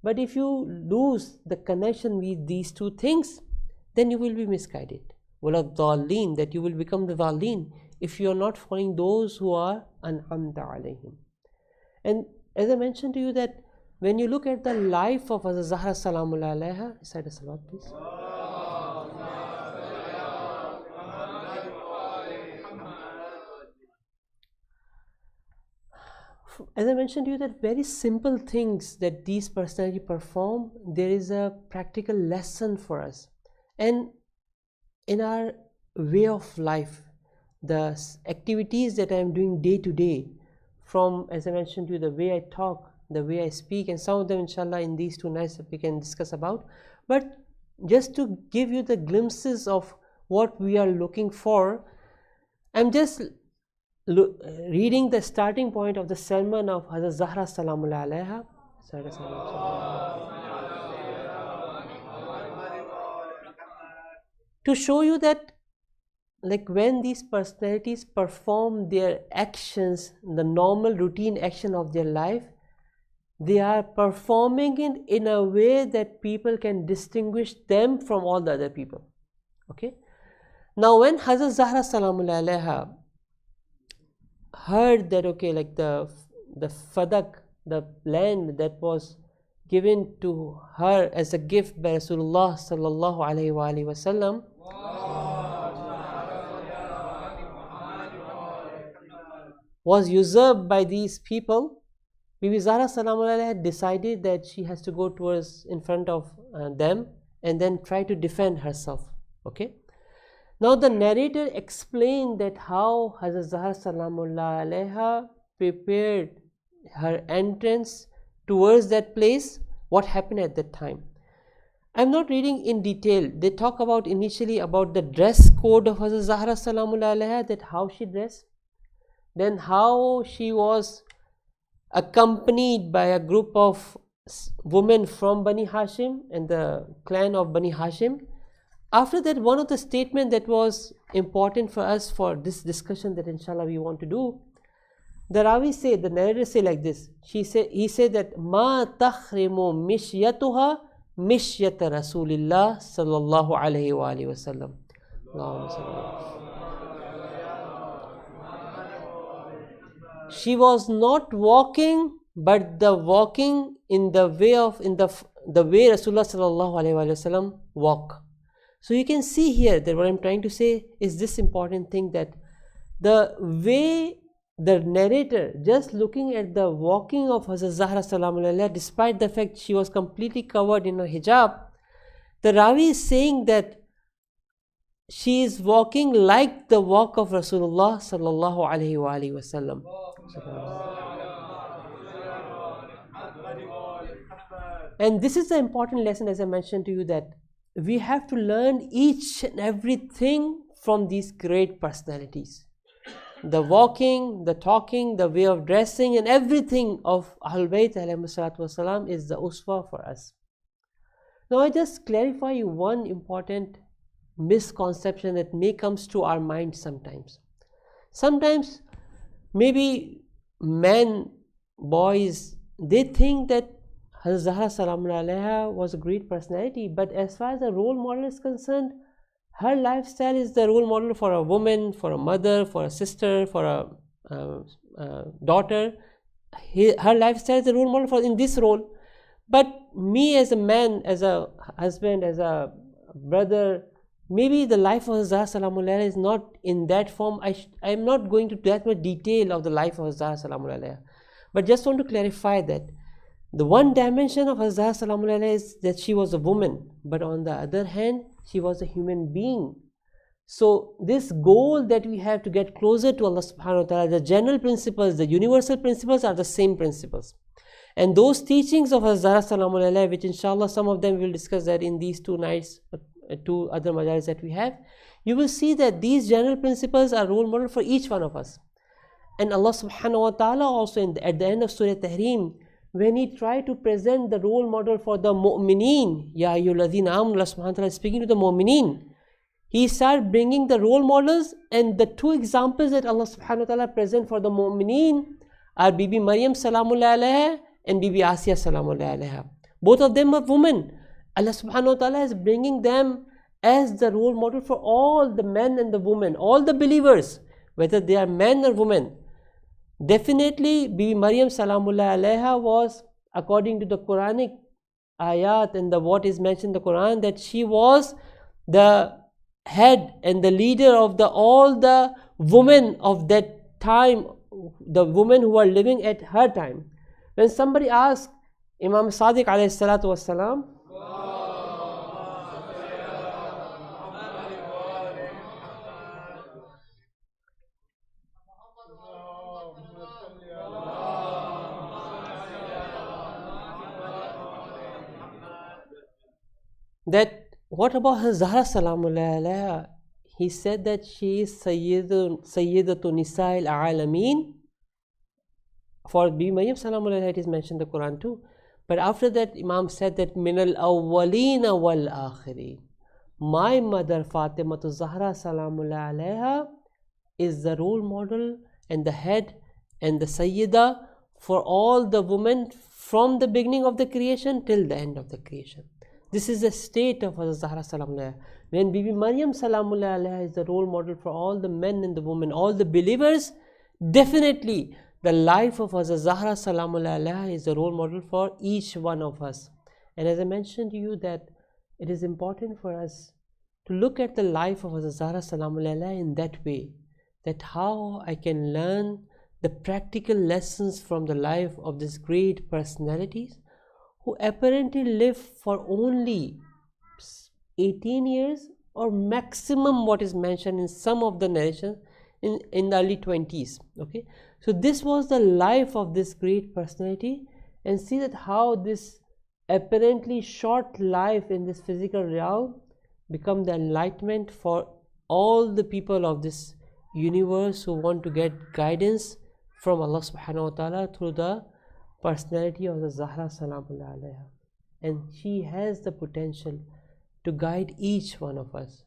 But if you lose the connection with these two things, then you will be misguided. وَلَا that you will become the dhalin if you are not following those who are an'amta alayhim. And as I mentioned to you, that when you look at the life of Hazrat Zahra Salamullah alayha, recite a salawat please. As I mentioned to you, that very simple things that these personalities perform, there is a practical lesson for us. And in our way of life, the activities that I am doing day to day, from, as I mentioned to you, the way I talk, the way I speak, and some of them inshallah in these 2 nights we can discuss about. But just to give you the glimpses of what we are looking for, I'm just reading the starting point of the sermon of Hazrat Zahra Salamullah alayha. To show you that, like, when these personalities perform their actions, the normal routine action of their life, they are performing it in a way that people can distinguish them from all the other people. Okay. Now, when Hazrat Zahra Salamullah alayha heard that, okay, like the fadak, the land that was given to her as a gift by Rasulullah sallallahu alaihi wasallam, was usurped by these people, Bibi Zahra Salamullah had decided that she has to go towards in front of them and then try to defend herself. Okay. Now the narrator explained that how Hazrat Zahra Salamullah alayha prepared her entrance towards that place, what happened at that time. I'm not reading in detail. They talk about initially about the dress code of Hazrat Zahra Salamullah alayha, that how she dressed, then how she was accompanied by a group of women from Bani Hashim and the clan of Bani Hashim. After that, one of the statements that was important for us for this discussion that inshallah we want to do, the Ravi say, the narrator say like this, he said that ma takhrimu mishyatuha mishyata Rasulillah sallallahu alayhi wa alihi wasallam. She was not walking, but the walking in the way of the way Rasulullah sallallahu alaihi wasallam walk. So you can see here that what I'm trying to say is this important thing, that the way the narrator, just looking at the walking of Hazrat Zahra Salamullah alayha, despite the fact she was completely covered in her hijab, the Ravi is saying that she is walking like the walk of Rasulullah sallallahu alaihi wasallam. And this is the important lesson, as I mentioned to you, that we have to learn each and everything from these great personalities. The walking, the talking, the way of dressing, and everything of Ahlul Bayt alayhi salatu wasalam is the uswa for us. Now I just clarify you one important misconception that may comes to our mind sometimes. Sometimes maybe men, boys, they think that Hazrat Zahra Salamullah alayha was a great personality, but as far as the role model is concerned, her lifestyle is the role model for a woman, for a mother, for a sister, for a daughter. Her lifestyle is the role model for in this role. But me as a man, as a husband, as a brother, maybe the life of Zahra Salamullah alayha is not in that form. I am not going to that much detail of the life of Zahra Salamullah alayha, but just want to clarify that the one dimension of Zahra Salamullah alayha is that she was a woman, but on the other hand, she was a human being. So this goal that we have to get closer to Allah subhanahu wa ta'ala, the general principles, the universal principles are the same principles. And those teachings of Zahra Salamullah alayha, which inshallah some of them we will discuss that in these 2 nights, 2 other majalis that we have, you will see that these general principles are role model for each one of us. And Allah subhanahu wa ta'ala also at the end of Surah Tahrim, when He tried to present the role model for the mu'mineen, Ya ayyuhalladhina amanu, Allah subhanahu wa ta'ala is speaking to the mu'mineen. he started bringing the role models, and the two examples that Allah subhanahu wa ta'ala present for the mu'mineen are Bibi Maryam salamullah alaiha and Bibi Asiya salamullah alaiha. Both of them are women. Allah subhanahu wa ta'ala is bringing them as the role model for all the men and the women, all the believers, whether they are men or women. Definitely Bibi Maryam salamullah alaiha was, according to the Quranic ayat and the what is mentioned in the Quran, that she was the head and the leader of all the women of that time, the women who are living at her time. When somebody asked Imam Sadiq alayhi salatu wassalam, that what about her Zahra salamullah alaiha? He said that she is Sayyidatu Nisa'il Alameen. For Bibi Maryam salamullah alaiha it is mentioned in the Quran too. But after that Imam said that Minal Awwalina wal Akhirin. My mother Fatimatu Zahra salamullah alaiha is the role model and the head and the Sayyida for all the women from the beginning of the creation till the end of the creation. This is the state of Hazrat Zahra salamullah. When Bibi Maryam salamullah alaiha is the role model for all the men and the women, all the believers, definitely the life of Hazrat Zahra salamullah alaiha is the role model for each one of us. And as I mentioned to you that it is important for us to look at the life of Hazrat Zahra salamullah alaiha in that way, that how I can learn the practical lessons from the life of these great personalities who apparently live for only 18 years or maximum what is mentioned in some of the narrations in the early 20s. Okay, so this was the life of this great personality, and see that how this apparently short life in this physical realm become the enlightenment for all the people of this universe who want to get guidance from Allah subhanahu wa ta'ala through the personality of the Zahra salamullah alaiha. And she has the potential to guide each one of us.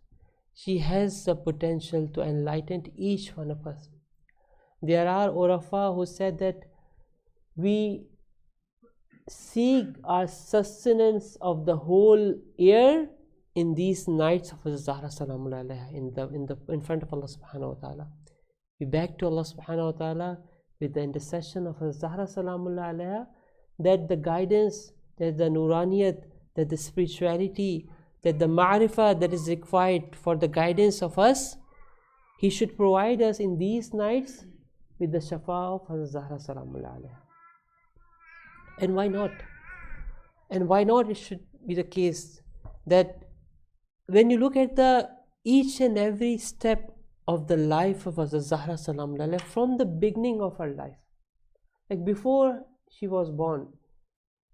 She has the potential to enlighten each one of us. There are Urafa who said that we seek our sustenance of the whole year in these nights of Zahra salamullah alaiha, in front of Allah subhanahu wa ta'ala. We beg to Allah subhanahu wa ta'ala with the intercession of Zahra salamullah alaiha that the guidance, that the nuraniyat, that the spirituality, that the ma'rifah that is required for the guidance of us, He should provide us in these nights with the shafa of Zahra salamullah alaiha. And why not? And why not it should be the case that when you look at each and every step of the life of Hazrat Zahra salamullah alaiha from the beginning of her life, like before she was born,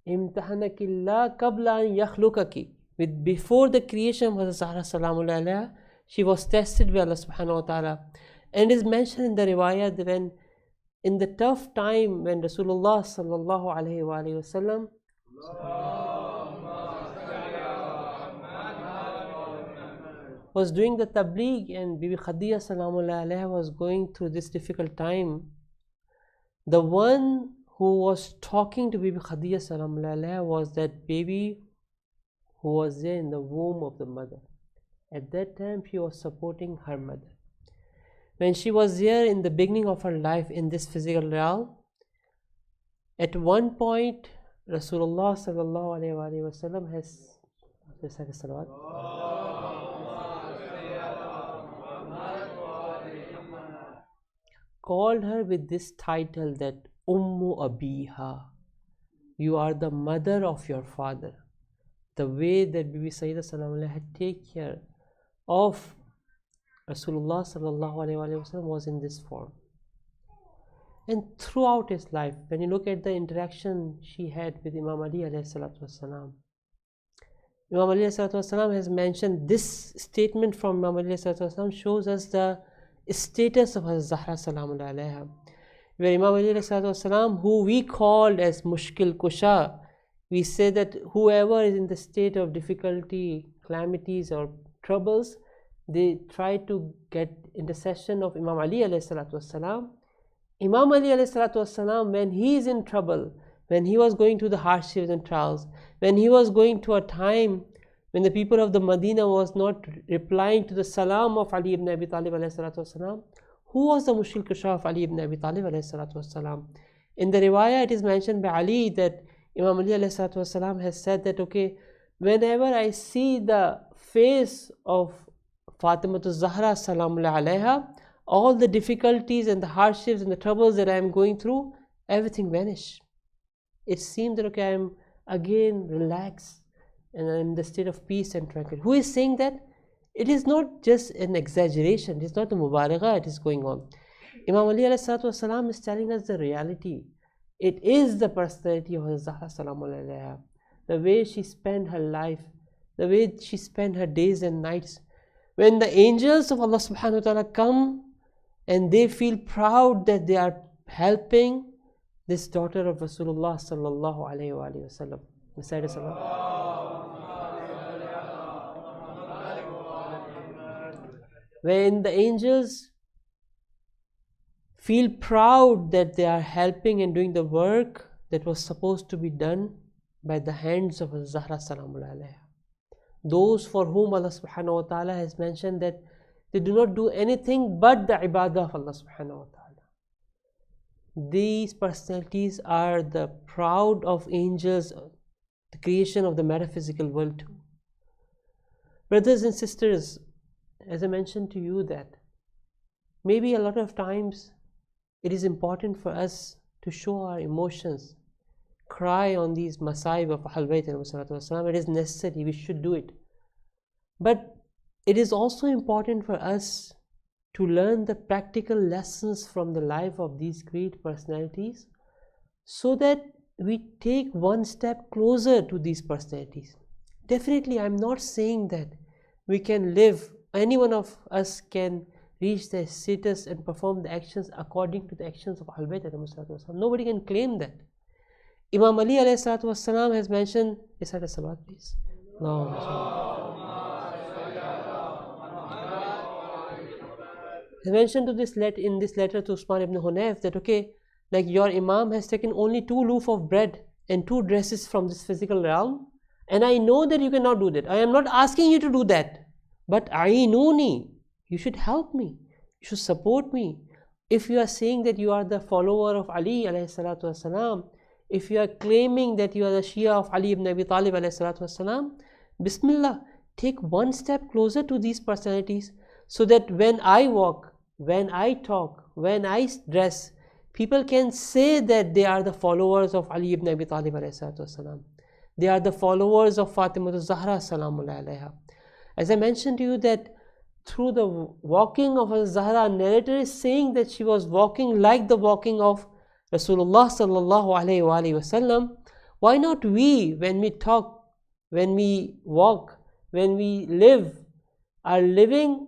imtahanakillah qabla an yakhlukaki, with before the creation of Hazrat Zahra salamullah alaiha, she was tested by Allah subhanahu wa ta'ala. And it is mentioned in the riwayah that when in the tough time when Rasulullah sallallahu alaihi wasallam was doing the tabligh and Bibi Khadija salamullah alaiha was going through this difficult time, the one who was talking to Bibi Khadija salamullah alaiha was that baby who was there in the womb of the mother. At that time she was supporting her mother. When she was there in the beginning of her life in this physical realm, at one point Rasulullah sallallahu alaihi wasallam has called her with this title that Ummu Abiha, you are the mother of your father. The way that Bibi Sayyidah Salamullah had taken care of Rasulullah sallallahu alaihi wasallam was in this form. And throughout his life, when you look at the interaction she had with Imam Ali alayhi salatu wasalam, Imam Ali alayhi salatu wasalam has mentioned this statement from Imam Ali alayhi salatu wasalam shows us the status of Hazrat Zahra salamullah alaiha, where Imam Ali alayhi salatu wasalam, who we called as Mushkil Kusha, we say that whoever is in the state of difficulty, calamities or troubles, they tried to get intercession of Imam Ali alayhi salatu wassalam. Imam Ali alayhi salatu wassalam, when he is in trouble, when he was going through the hardships and trials, when he was going to a time when the people of the Medina was not replying to the salam of Ali ibn Abi Talib alayhi salatu wassalam, who was the Mushkil Kusha of Ali ibn Abi Talib alayhi salatu wassalam? In the riwayah it is mentioned by Ali that Imam Ali alayhi salatu wassalam has said that, okay, whenever I see the face of Fatimah Zahra salamullah alayha, all the difficulties and the hardships and the troubles that I am going through, everything vanished. It seemed that, okay, I am again relaxed and I am in the state of peace and tranquility. Who is saying that? It is not just an exaggeration, it is not a mubarakah, it is going on. Imam Ali alayhi salatu wasalam is telling us the reality. It is the personality of Zahra salamullah alayha. The way she spent her life, the way she spent her days and nights. When the angels of Allah subhanahu wa ta'ala come and they feel proud that they are helping this daughter of Rasulullah sallallahu alayhi wa sallam. Recite a salam. When the angels feel proud that they are helping and doing the work that was supposed to be done by the hands of Zahra salamullah alayha. Those for whom Allah subhanahu wa ta'ala has mentioned that they do not do anything but the ibadah of Allah subhanahu wa ta'ala. These personalities are the proud of angels, the creation of the metaphysical world too. Brothers and sisters, as I mentioned to you that maybe a lot of times it is important for us to show our emotions, cry on these masaib of Ahlul Bayt alayhi salatu wasalam. It is necessary, we should do it. But it is also important for us to learn the practical lessons from the life of these great personalities so that we take one step closer to these personalities. Definitely, I am not saying that we can live, any one of us can reach their status and perform the actions according to the actions of Ahlul Bayt alayhi salatu wasalam. Nobody can claim that. Imam Ali alayhi salatu wasalam has mentioned, recite a salat please. He mentioned to this in this letter to Usman ibn Hunayf that, okay, like your Imam has taken only 2 loaf of bread and 2 dresses from this physical realm, and I know that you cannot do that. I am not asking you to do that, but A'inuni, you should help me, you should support me. If you are saying that you are the follower of Ali alayhi salatu wasalam, if you are claiming that you are the Shia of Ali ibn Abi Talib alayhi salatu wasalam, Bismillah, take one step closer to these personalities so that when I walk, when I talk, when I dress, people can say that they are the followers of Ali ibn Abi Talib alayhi salatu wasalam. They are the followers of Fatimah Zahra salamullah alayha. As I mentioned to you that through the walking of Zahra, narrator is saying that she was walking like the walking of Rasulullah sallallahu alayhi wa wasallam. Why not we, when we talk, when we walk, when we live, are living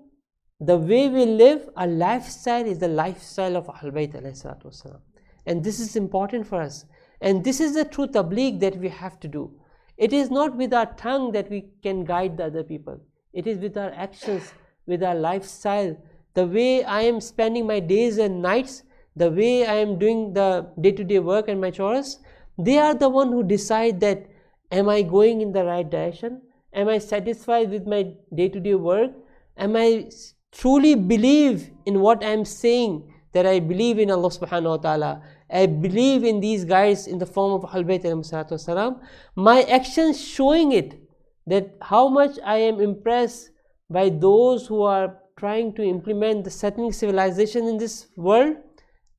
the way we live, our lifestyle is the lifestyle of Ahlul Bayt alayhi salatu wasalam. And this is important for us. And this is the true tabligh that we have to do. It is not with our tongue that we can guide the other people. It is with our actions, with our lifestyle. The way I am spending my days and nights, the way I am doing the day-to-day work and my chores, they are the one who decide that, am I going in the right direction? Am I satisfied with my day-to-day work? Am I truly believe in what I am saying, that I believe in Allah subhanahu wa ta'ala, I believe in these guys in the form of Ahlul Bayt alayhi salatu wasalam, my actions showing it, that how much I am impressed by those who are trying to implement the settling civilization in this world,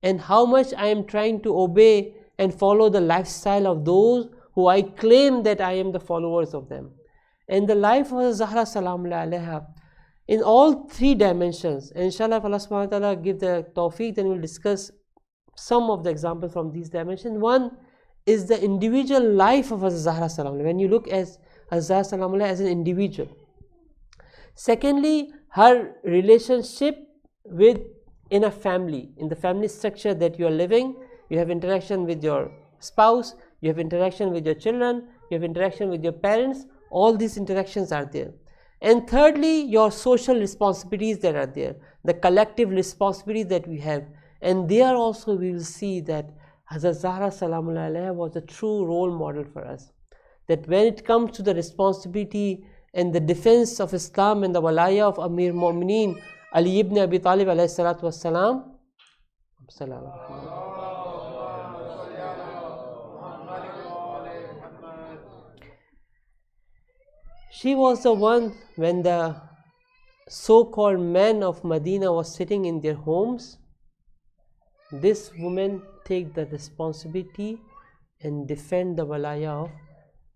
and how much I am trying to obey and follow the lifestyle of those who I claim that I am the followers of them. And the life of Zahra salamullah alayha, in all 3 dimensions, and inshallah if Allah subhanahu wa ta'ala give the tawfiq, then we'll discuss some of the examples from these dimensions. One is the individual life of Zahra salamullah, when you look at Zahra salamullah as an individual. Secondly, her relationship with in a family, in the family structure that you are living, you have interaction with your spouse, you have interaction with your children, you have interaction with your parents, all these interactions are there. And thirdly, your social responsibilities that are there, the collective responsibilities that we have. And there also we will see that Hazrat Zahra Salamullah Alaiha was a true role model for us. That when it comes to the responsibility and the defense of Islam and the walaya of Amir Mu'mineen Ali ibn Abi Talib alayhi salatu wassalam, she was the one when the so-called men of Medina was sitting in their homes. This woman take the responsibility and defend the walaya of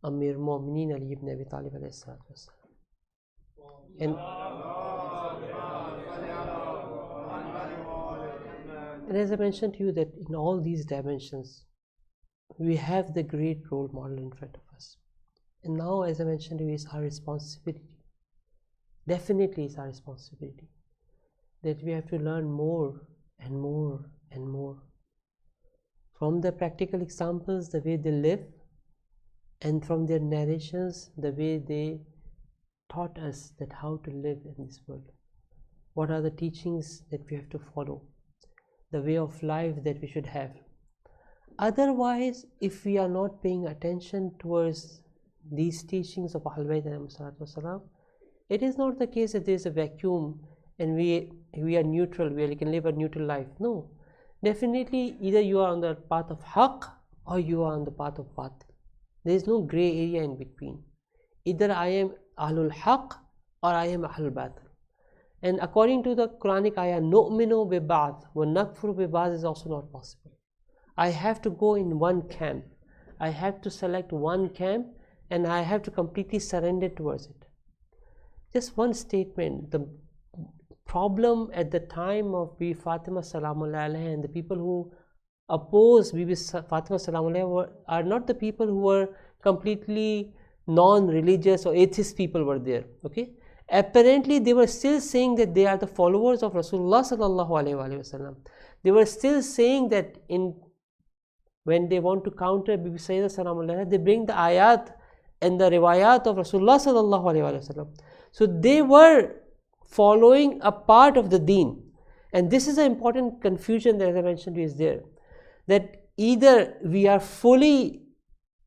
Amir Mu'mineen Ali ibn Abi Talib alayhi salatu wassalam. And as I mentioned to you that in all these dimensions, we have the great role model in front of us. And now, as I mentioned to you, it's our responsibility. Definitely it's our responsibility that we have to learn more and more and more from the practical examples, the way they live, and from their narrations, the way they taught us that how to live in this world. What are the teachings that we have to follow, the way of life that we should have. Otherwise, if we are not paying attention towards these teachings of Ahlul Bayt, it is not the case that there is a vacuum and we are neutral, we can live a neutral life. No, definitely either you are on the path of Haqq or you are on the path of Batil. There is no grey area in between. Either I am Ahlul Haqq or I am Ahlul Batil. And according to the Quranic ayah, nu'minu bi ba'd wa nakfuru bi ba'd is also not possible. I have to go in one camp. I have to select one camp and I have to completely surrender towards it. Just one statement, the problem at the time of Bibi Fatima Salamullah Alaiha and the people who oppose Bibi Fatima Salamullah Alaiha are not the people who were completely non-religious or atheist people were there. Okay, apparently they were still saying that they are the followers of Rasulullah Sallallahu Alaihi Wasallam. They were still saying that when they want to counter Bibi Sayyidah Salamullah Alaiha, they bring the ayat and the riwayat of Rasulullah Sallallahu Alaihi Wasallam. So they were following a part of the deen, and this is an important confusion that, as I mentioned, is there, that either we are fully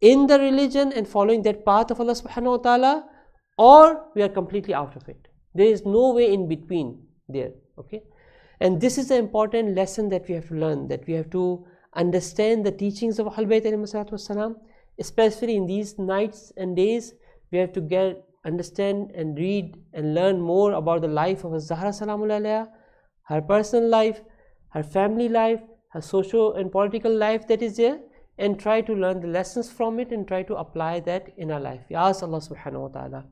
in the religion and following that path of Allah subhanahu wa ta'ala, or we are completely out of it. There is no way in between there. Okay, and this is an important lesson that we have to learn, that we have to understand the teachings of Ahlul Bayt alayhi salatu wassalam, especially in these nights and days. We have to understand and read and learn more about the life of Zahra Salamullah Alaiha, her personal life, her family life, her social and political life that is there, and try to learn the lessons from it and try to apply that in our life. We ask Allah subhanahu wa ta'ala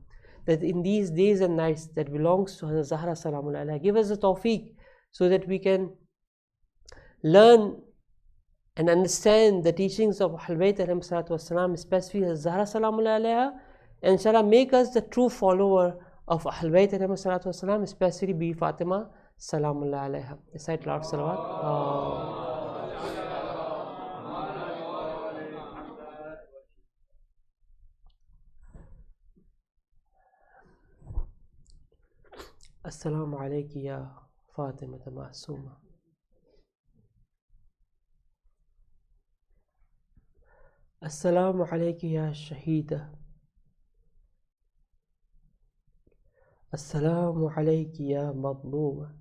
that in these days and nights that belongs to Zahra Salamullah Alaiha, give us the tawfiq so that we can learn and understand the teachings of Ahlul Bayt alayhi salatu wassalam, especially Zahra Salamullah Alaiha, and inshallah make us the true follower of Ahlul Bayt alayhi salatu wassalam, especially Bibi Fatima Salamullah Alaiha. Recite loud salawat. Assalamu alayki ya Fatima Ma'suma. Assalamu alayki ya Shahida. Assalamu alayki ya Madluma.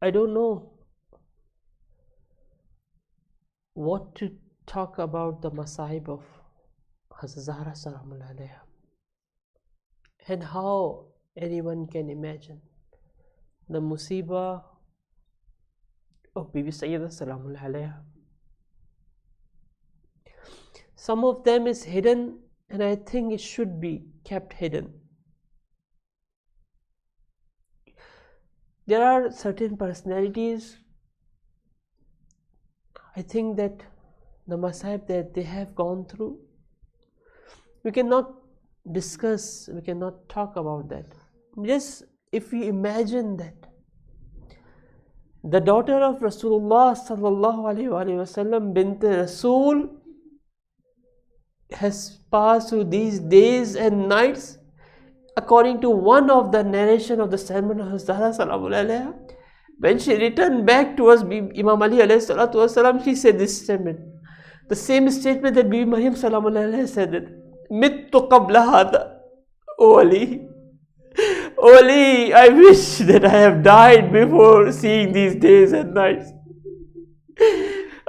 I don't know what to talk about the masahib of Hazrat Zahra Salamullah Alaiha and how anyone can imagine the musibah of Bibi Sayyidah Salamullah Alaiha. Some of them is hidden, and I think it should be kept hidden. There are certain personalities, I think, that the masahib that they have gone through, we cannot discuss, we cannot talk about that. Just if we imagine that the daughter of Rasulullah sallallahu alaihi wasallam bint Rasul has passed through these days and nights. According to one of the narration of the sermon of Zahra Salaamullah alaiha, when she returned back towards Imam Ali alayhi salatu wasalam, she said this statement, the same statement that Bibi Maryam Salaamullah alaiha said, that mittu qabla hada, O Ali, O Ali, I wish that I have died before seeing these days and nights.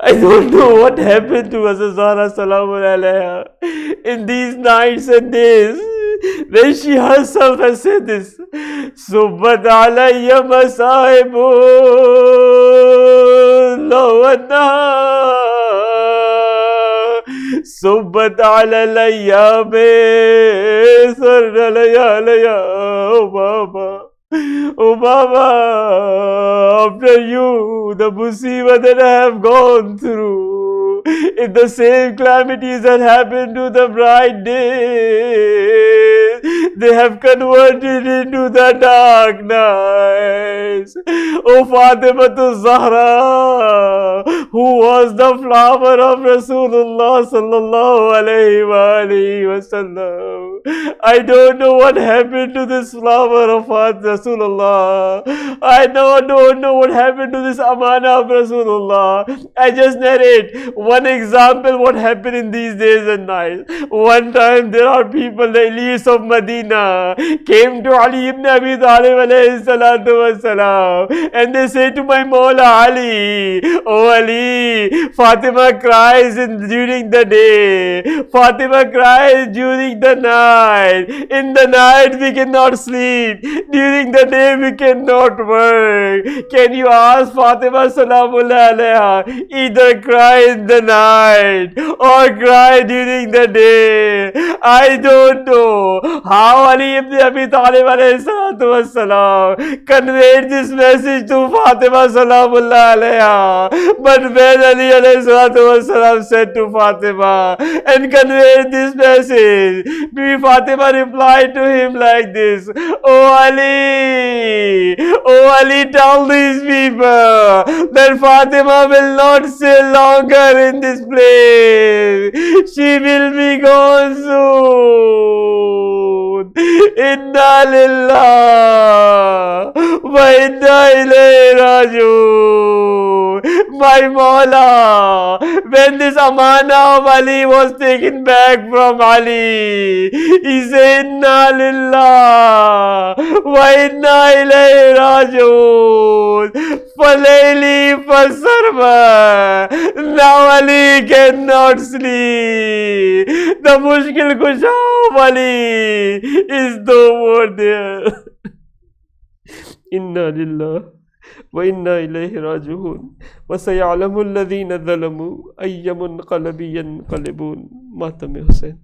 I don't know what happened to Zahra Salaamullah alaiha in these nights and days when she herself has said this. Subbat alayya masaibun lawanna Subbat alayya be sarnalayalaya. Oh Baba, oh Baba, after you, the musibah that I have gone through, if the same calamities that happened to the bright day, they have converted into the dark nights. O Fatima Zahra, who was the flower of Rasulullah sallallahu alayhi wa sallam, I don't know what happened to this flower of Rasulullah. I don't know what happened to this amana of Rasulullah. I just narrate one example what happened in these days and nights. One time there are people, the elites of Medina, came to Ali ibn Abi Talib alayhi salatu wasalam, and they say to my Mawla Ali, oh Ali, Fatima cries during the day, Fatima cries during the night. In the night we cannot sleep, during the day we cannot work. Can you ask Fatima Salamullah alaiha, either cry in the night or cry during the day? I don't know how Ali ibn Abi Talib alayhi salatu wassalam conveyed this message to Fatima Salamullah alaiha, but when Ali alayhi salatu wassalam said to Fatima and conveyed this message, Bibi Fatima replied to him like this, oh Ali, tell these people that Fatima will not stay longer in this place. She will be gone soon. Inna lillah wa inna ilayhi rajiun. My Mawla, when this amana of Ali was taken back from Ali, he said, Inna lillah wa inna ilayhi rajiun. Falayli fasarma. Now Ali cannot sleep. The mushkil kusha of Ali is no more there. Inna lillah wa inna ilayhi raji'un. Wa sayalamu alladhina zalamu ayyamun qalabi yanqalibun. Matam Hussain.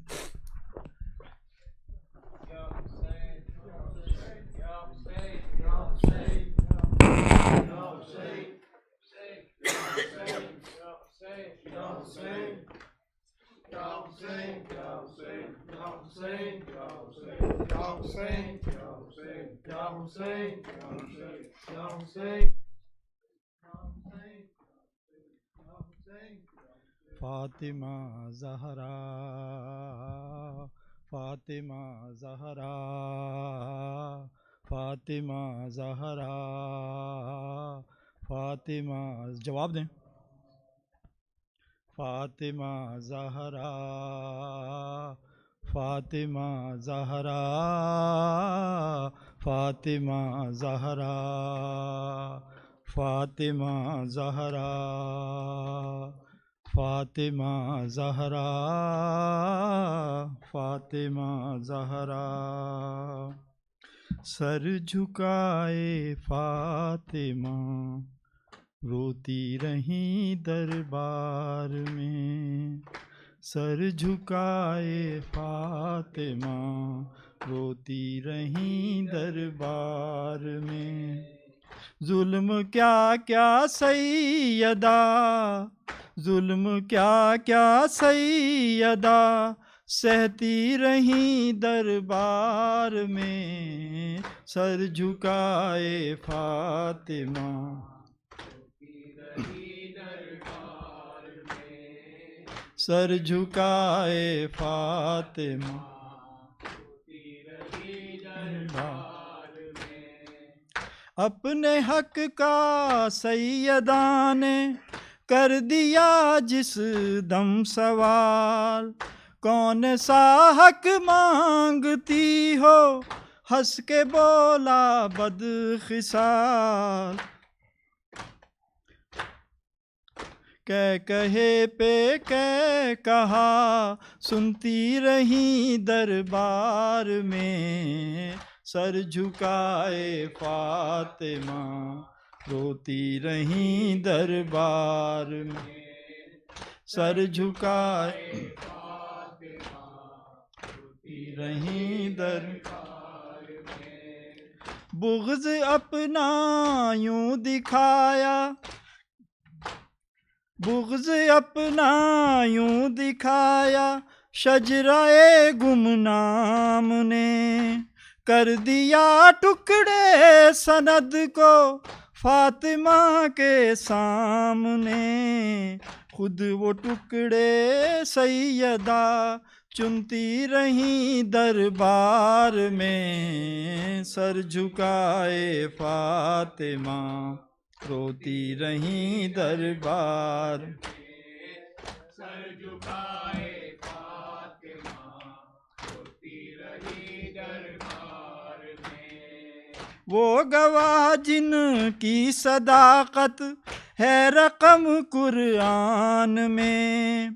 Fatima Zahra, Fatima Zahra, Fatima Zahra, Fatima, जवाब दें. Fatima Zahra, Fatima Zahra, Fatima Zahra, Fatima Zahra, Fatima Zahra, Fatima Zahra. Sir झुकाए फातिमा रोती रही दरबार में. Sir झुकाए फातिमा रोती रही दरबार में. जुल्म क्या क्या सैयदा, जुल्म क्या क्या सैयदा सहती रही दरबार में. सर झुकाए फातिमा سر جھکائے فاطمہ اپنے حق کا سیدہ نے کر دیا جس دم سوال، کون سا حق مانگتی ہو، ہنس کے بولا بد خصال، کہے پہ کہا سنتی رہی دربار میں، سر جھکائے فاطمہ روتی رہی دربار میں، سر جھکائے رہی دربار میں، بغض اپنا یوں دکھایا، بغض اپنا یوں دکھایا، شجرہ گمنام نے کر دیا ٹکڑے سند کو فاطمہ کے سامنے، خود وہ ٹکڑے سیدہ چنتی رہی دربار میں، سر جھکائے فاطمہ روتی رہی دربار، سر جھکائے فاطمہ روتی رہی دربار میں، وہ گواہ جن کی صداقت ہے رقم قرآن میں،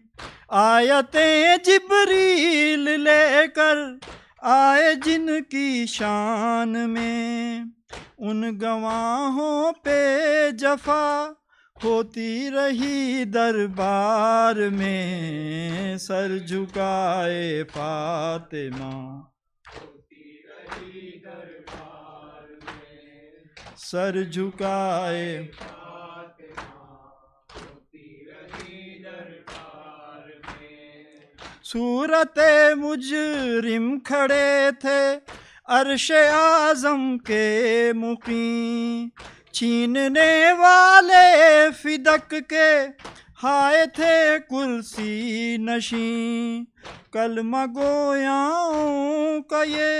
آیتیں جبریل لے کر آئے جن کی شان میں، ان گواہوں پہ جفا ہوتی رہی دربار میں، سر جھکائے فاطمہ ہوتی رہی دربار میں، سر جھکائے فاطمہ ہوتی رہی دربار میں، صورت مجرم کھڑے تھے عرش اعظم کے مقیم، چھیننے والے فدق کے ہائے تھے کرسی نشین، کلمہ گویاؤں کا یہ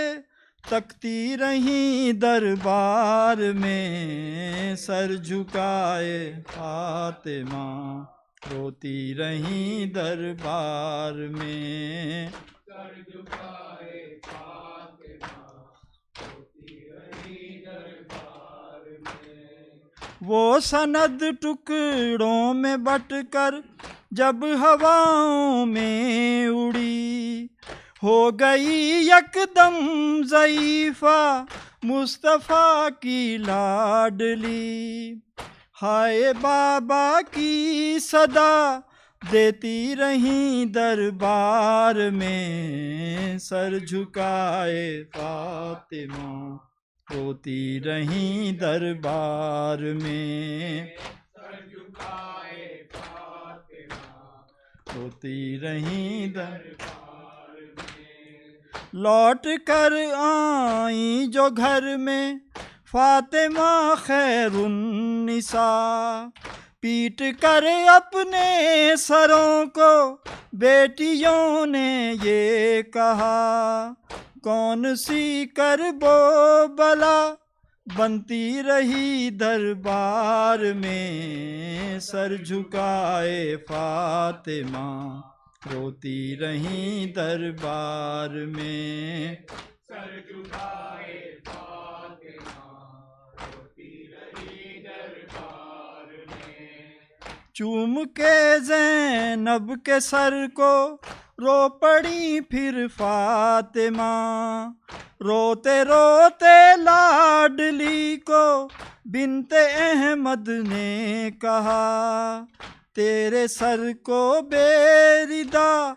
تکتی رہی دربار میں، سر جھکائے فاطمہ روتی رہی دربار میں، سر جھکائے فاطمہ روتی رہی دربار میں، وہ سند ٹکڑوں میں بٹ کر جب ہواؤں میں اڑی، ہو گئی یکدم ضعیفہ مصطفیٰ کی لاڈلی، ہائے بابا کی صدا دیتی رہیں دربار میں، سر جھکائے فاطمہ روتی رہیں دربار میں، سر جھکائے فاطمہ روتی رہیں دربار میں، لوٹ کر آئیں جو گھر میں فاطمہ خیر النساء، پیٹ کر اپنے سروں کو بیٹیوں نے یہ کہا، کون سی کرب و بلا بنتی رہی دربار میں، سر جھکائے فاطمہ روتی رہیں دربار میں، سر جھکائے فاطمہ روتی رہی دربار میں، چوم کے زینب کے سر کو رو پڑی پھر فاطمہ، روتے روتے لاڈلی کو بنت احمد نے کہا، تیرے سر کو بے ردا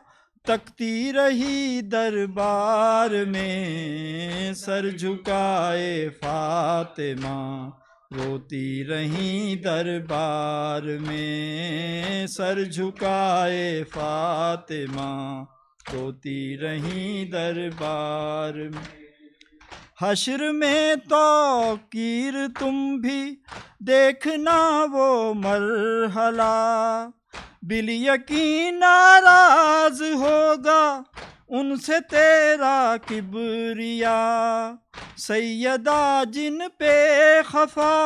تکتی رہی دربار میں، سر جھکائے فاطمہ روتی رہیں دربار میں، سر جھکائے فاطمہ روتی رہیں دربار میں، حشر میں توقیر تم بھی دیکھنا وہ مرحلہ، بال یقین ناراض ہوگا ان سے تیرا کبریا، سیدہ جن پہ خفا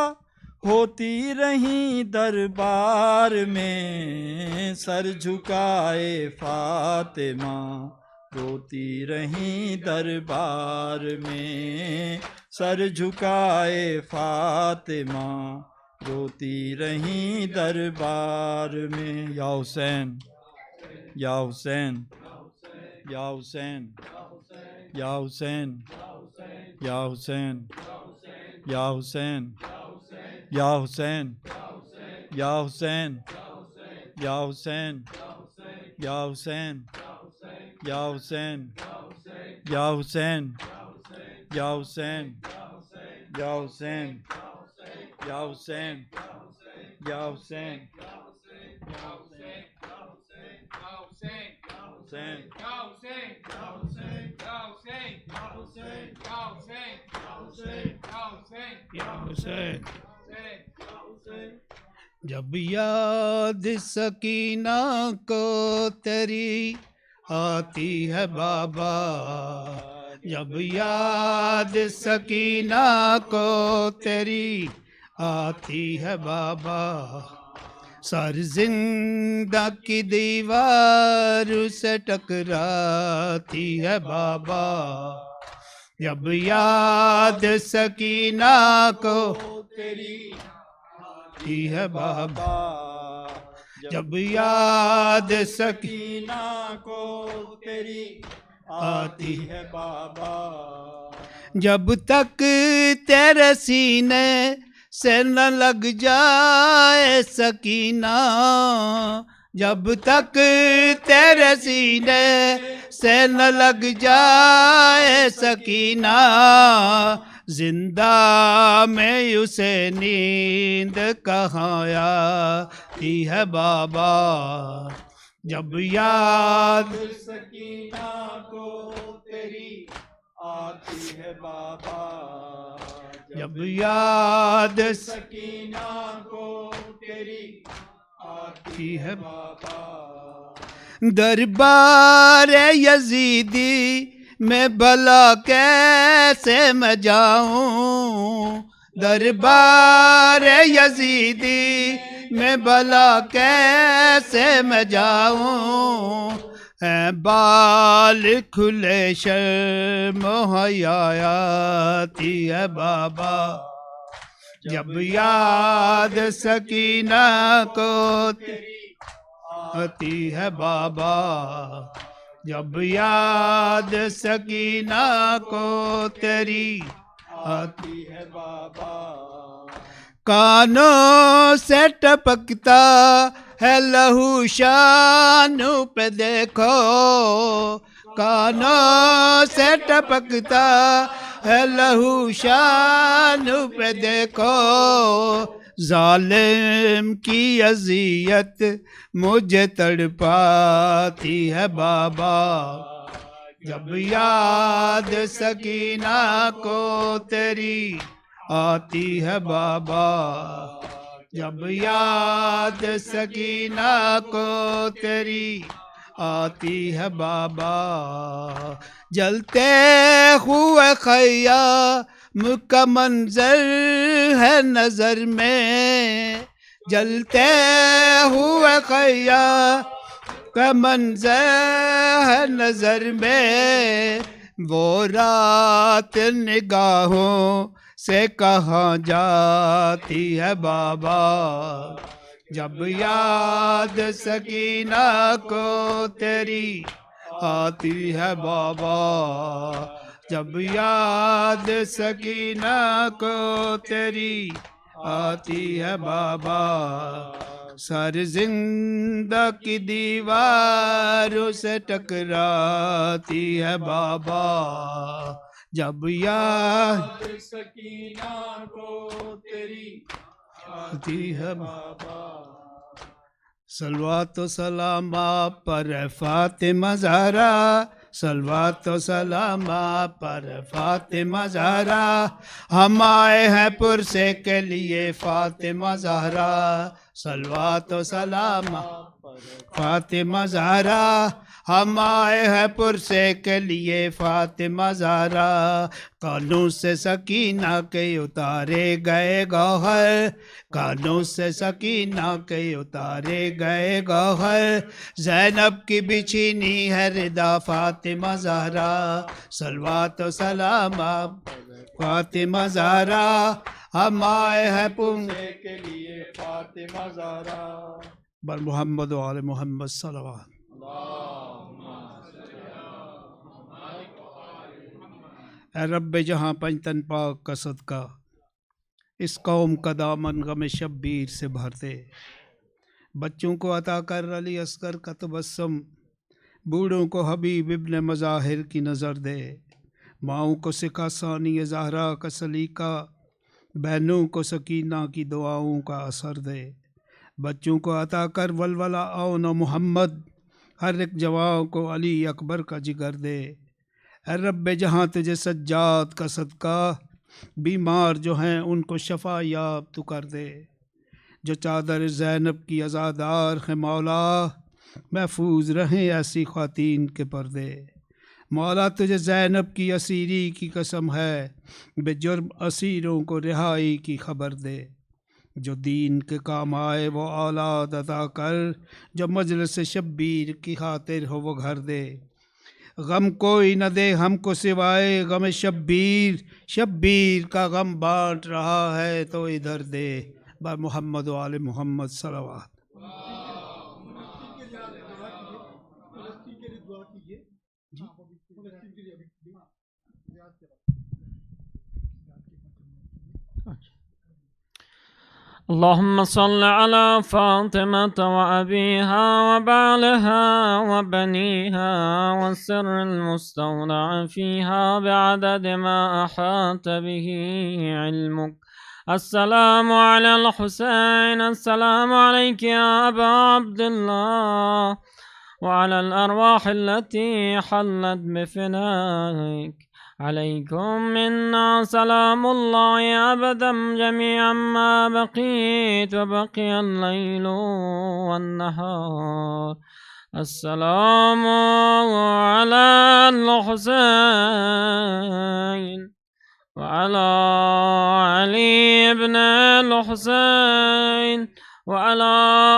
ہوتی رہیں دربار میں، سر جھکائے فاطمہ روتی رہیں دربار میں، سر جھکائے فاطمہ روتی رہیں دربار میں۔ یا حسین یا حسین یا حسین یا حسین یا حسین یا حسین یا حسین یا حسین یا حسین یا حسین یا حسین یا حسین یا حسین یا حسین یا حسین یا حسین جب یاد سکینہ کو تیری آتی ہے بابا، جب یاد سکینہ کو تیری آتی ہے بابا، سر زندہ کی دیوار سے ٹکراتی ہے بابا، جب یاد سکینہ کو تیری آتی ہے بابا، جب یاد سکینہ کو تیری آتی ہے بابا، جب تک تیرے سینے سے نہ لگ جائے سکینہ، جب تک تیرے سینے سے نہ لگ جائے سکینہ، زندہ میں اسے نیند کہاں آتی ہے بابا، جب یاد سکینہ کو تیری آتی ہے بابا، جب یاد سکینہ کو تیری آتی ہے بابا، دربار یزیدی میں بھلا کیسے میں جاؤں، دربار یزیدی میں بھلا کیسے میں جاؤں، اے بال کھلے شرم و حیا آتی ہے بابا، جب یاد سکینہ کو تیری آتی ہے بابا، جب یاد سکینہ کو تیری آتی ہے بابا، کانوں سے ٹپکتا ہے لہو شانوں پہ دیکھو، کانوں سے ٹپکتا ہے لہو شانوں پہ دیکھو، ظالم کی اذیت مجھے تڑپاتی ہے بابا، جب یاد سکینہ کو تیری آتی ہے بابا، جب یاد سکینہ کو تیری آتی ہے بابا، جلتے ہوئے خیام کا منظر ہے نظر میں، جلتے ہوئے خیام کا منظر ہے نظر میں، وہ رات نگاہوں سے کہاں جاتی ہے بابا، جب یاد سکینہ کو تیری آتی ہے بابا، جب یاد سکینہ کو تیری آتی ہے بابا، سر زندہ کی دیواروں سے ٹکراتی ہے بابا، جب یاد سکینہ کو تیری آتی ہے بابا، صلوات و سلام آپ پر فاطمہ زہرا، صلوات و سلام آپ پر فاطمہ زہرا، ہم آئے ہیں پرسے کے لیے فاطمہ زہرا، सलवात व सलाम फातिमा ज़हरा हम आए हैं पुरसे के लिए फातिमा ज़हरा कानों से सकीना के उतारे गए गौहर कानों से सकीना के उतारे गए गौहर ज़ैनब की बिछीनी है रिदा फातिमा ज़हरा सलवात व सलाम फातिमा ज़हरा हम आए हैं पुरसे के लिए फातिमा ज़हरा बर मोहम्मद व आले मोहम्मद सल्लल्लाहु ऐ रब्बे जहाँ पंचतन पाक का सदका इस कौम का दामन गम शब्बीर से भर दे बच्चों को अता कर अली असगर का तबस्सुम बूढ़ों को हबीब इब्न मज़ाहिर की नज़र दे माओं को सिखा सानी ज़हरा का सलीका बहनों को सकीना की दुआओं का असर दे बच्चों को अता कर वलवला औन मोहम्मद हर एक जवान को अली अकबर का जिगर दे ऐ रब्बे जहाँ तुझे सज्जाद का सदका बीमार जो हैं उनको शफा याब तू कर दे जो चादर ज़ैनब की अज़ादार है मौला महफूज रहें ऐसी ख़वातीन के पर्दे मौला तुझे ज़ैनब की असीरी की कसम है बेजुर्म असीरों को रिहाई की खबर दे जो दीन के काम आए वो औलाद अता कर जो मजलिस शब्बीर की खातिर हो वो घर दे गम कोई न दे हमको सिवाय गम शब्बीर शब्बीर का गम बांट रहा है तो इधर दे बा मोहम्मद वाले मोहम्मद सल्लल्लाहु اللهم صل على فاطمة وأبيها وبعلها وبنيها والسر المستودع فيها بعدد ما أحاط به علمك السلام على الحسين السلام عليك يا أبا عبد الله وعلى الأرواح التي حلت بفنائك عليكم منا سلام الله أبدا جميعا ما بقيت وبقي الليل والنهار السلام على الحسين وعلى علي بن الحسين وعلى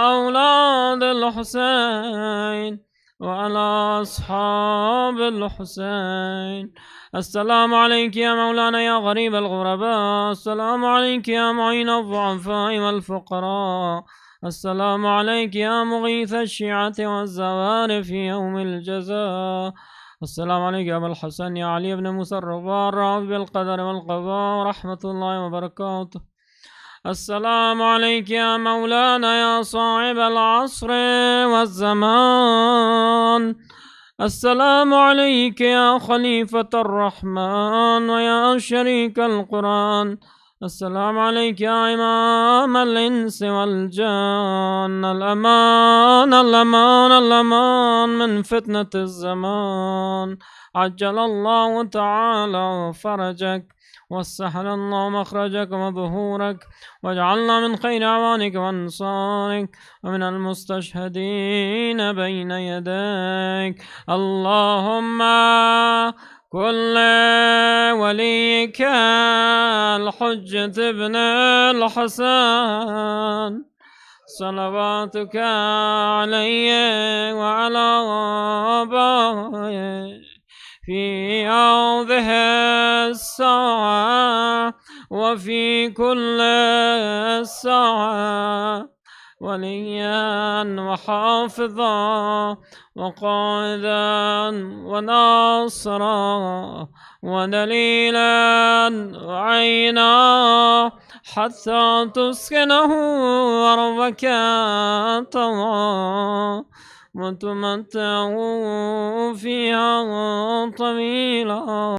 أولاد الحسين وعلى أصحاب الحسين السلام عليك يا مولانا يا غريب الغرباء السلام عليك يا معين الضعفاء والفقراء السلام عليك يا مغيث الشيعة والزوار في يوم الجزاء السلام عليك يا أبا الحسن يا علي بن موسى الرضا الراضي بالقدر والقضاء ورحمة الله وبركاته السلام عليك يا مولانا يا صاحب العصر والزمان السلام عليك يا خليفة الرحمن ويا شريك القرآن السلام عليك يا إمام الإنس والجان الأمان الأمان الأمان من فتنة الزمان عجل الله تعالى فرجك وسهل الله مخرجك وظهورك واجعلنا من خير أعوانك وأنصارك ومن المستشهدين بين يديك اللهم كل وليك الحجة ابن الحسن صلواتك عليه وعلى آبائه في هذه الساعة وفي كل الساعة وليا وحافظا وقائدا وناصرا ودليلا وعينا حتى تسكنه أرضك طوعا وتمتعه فيها طويلا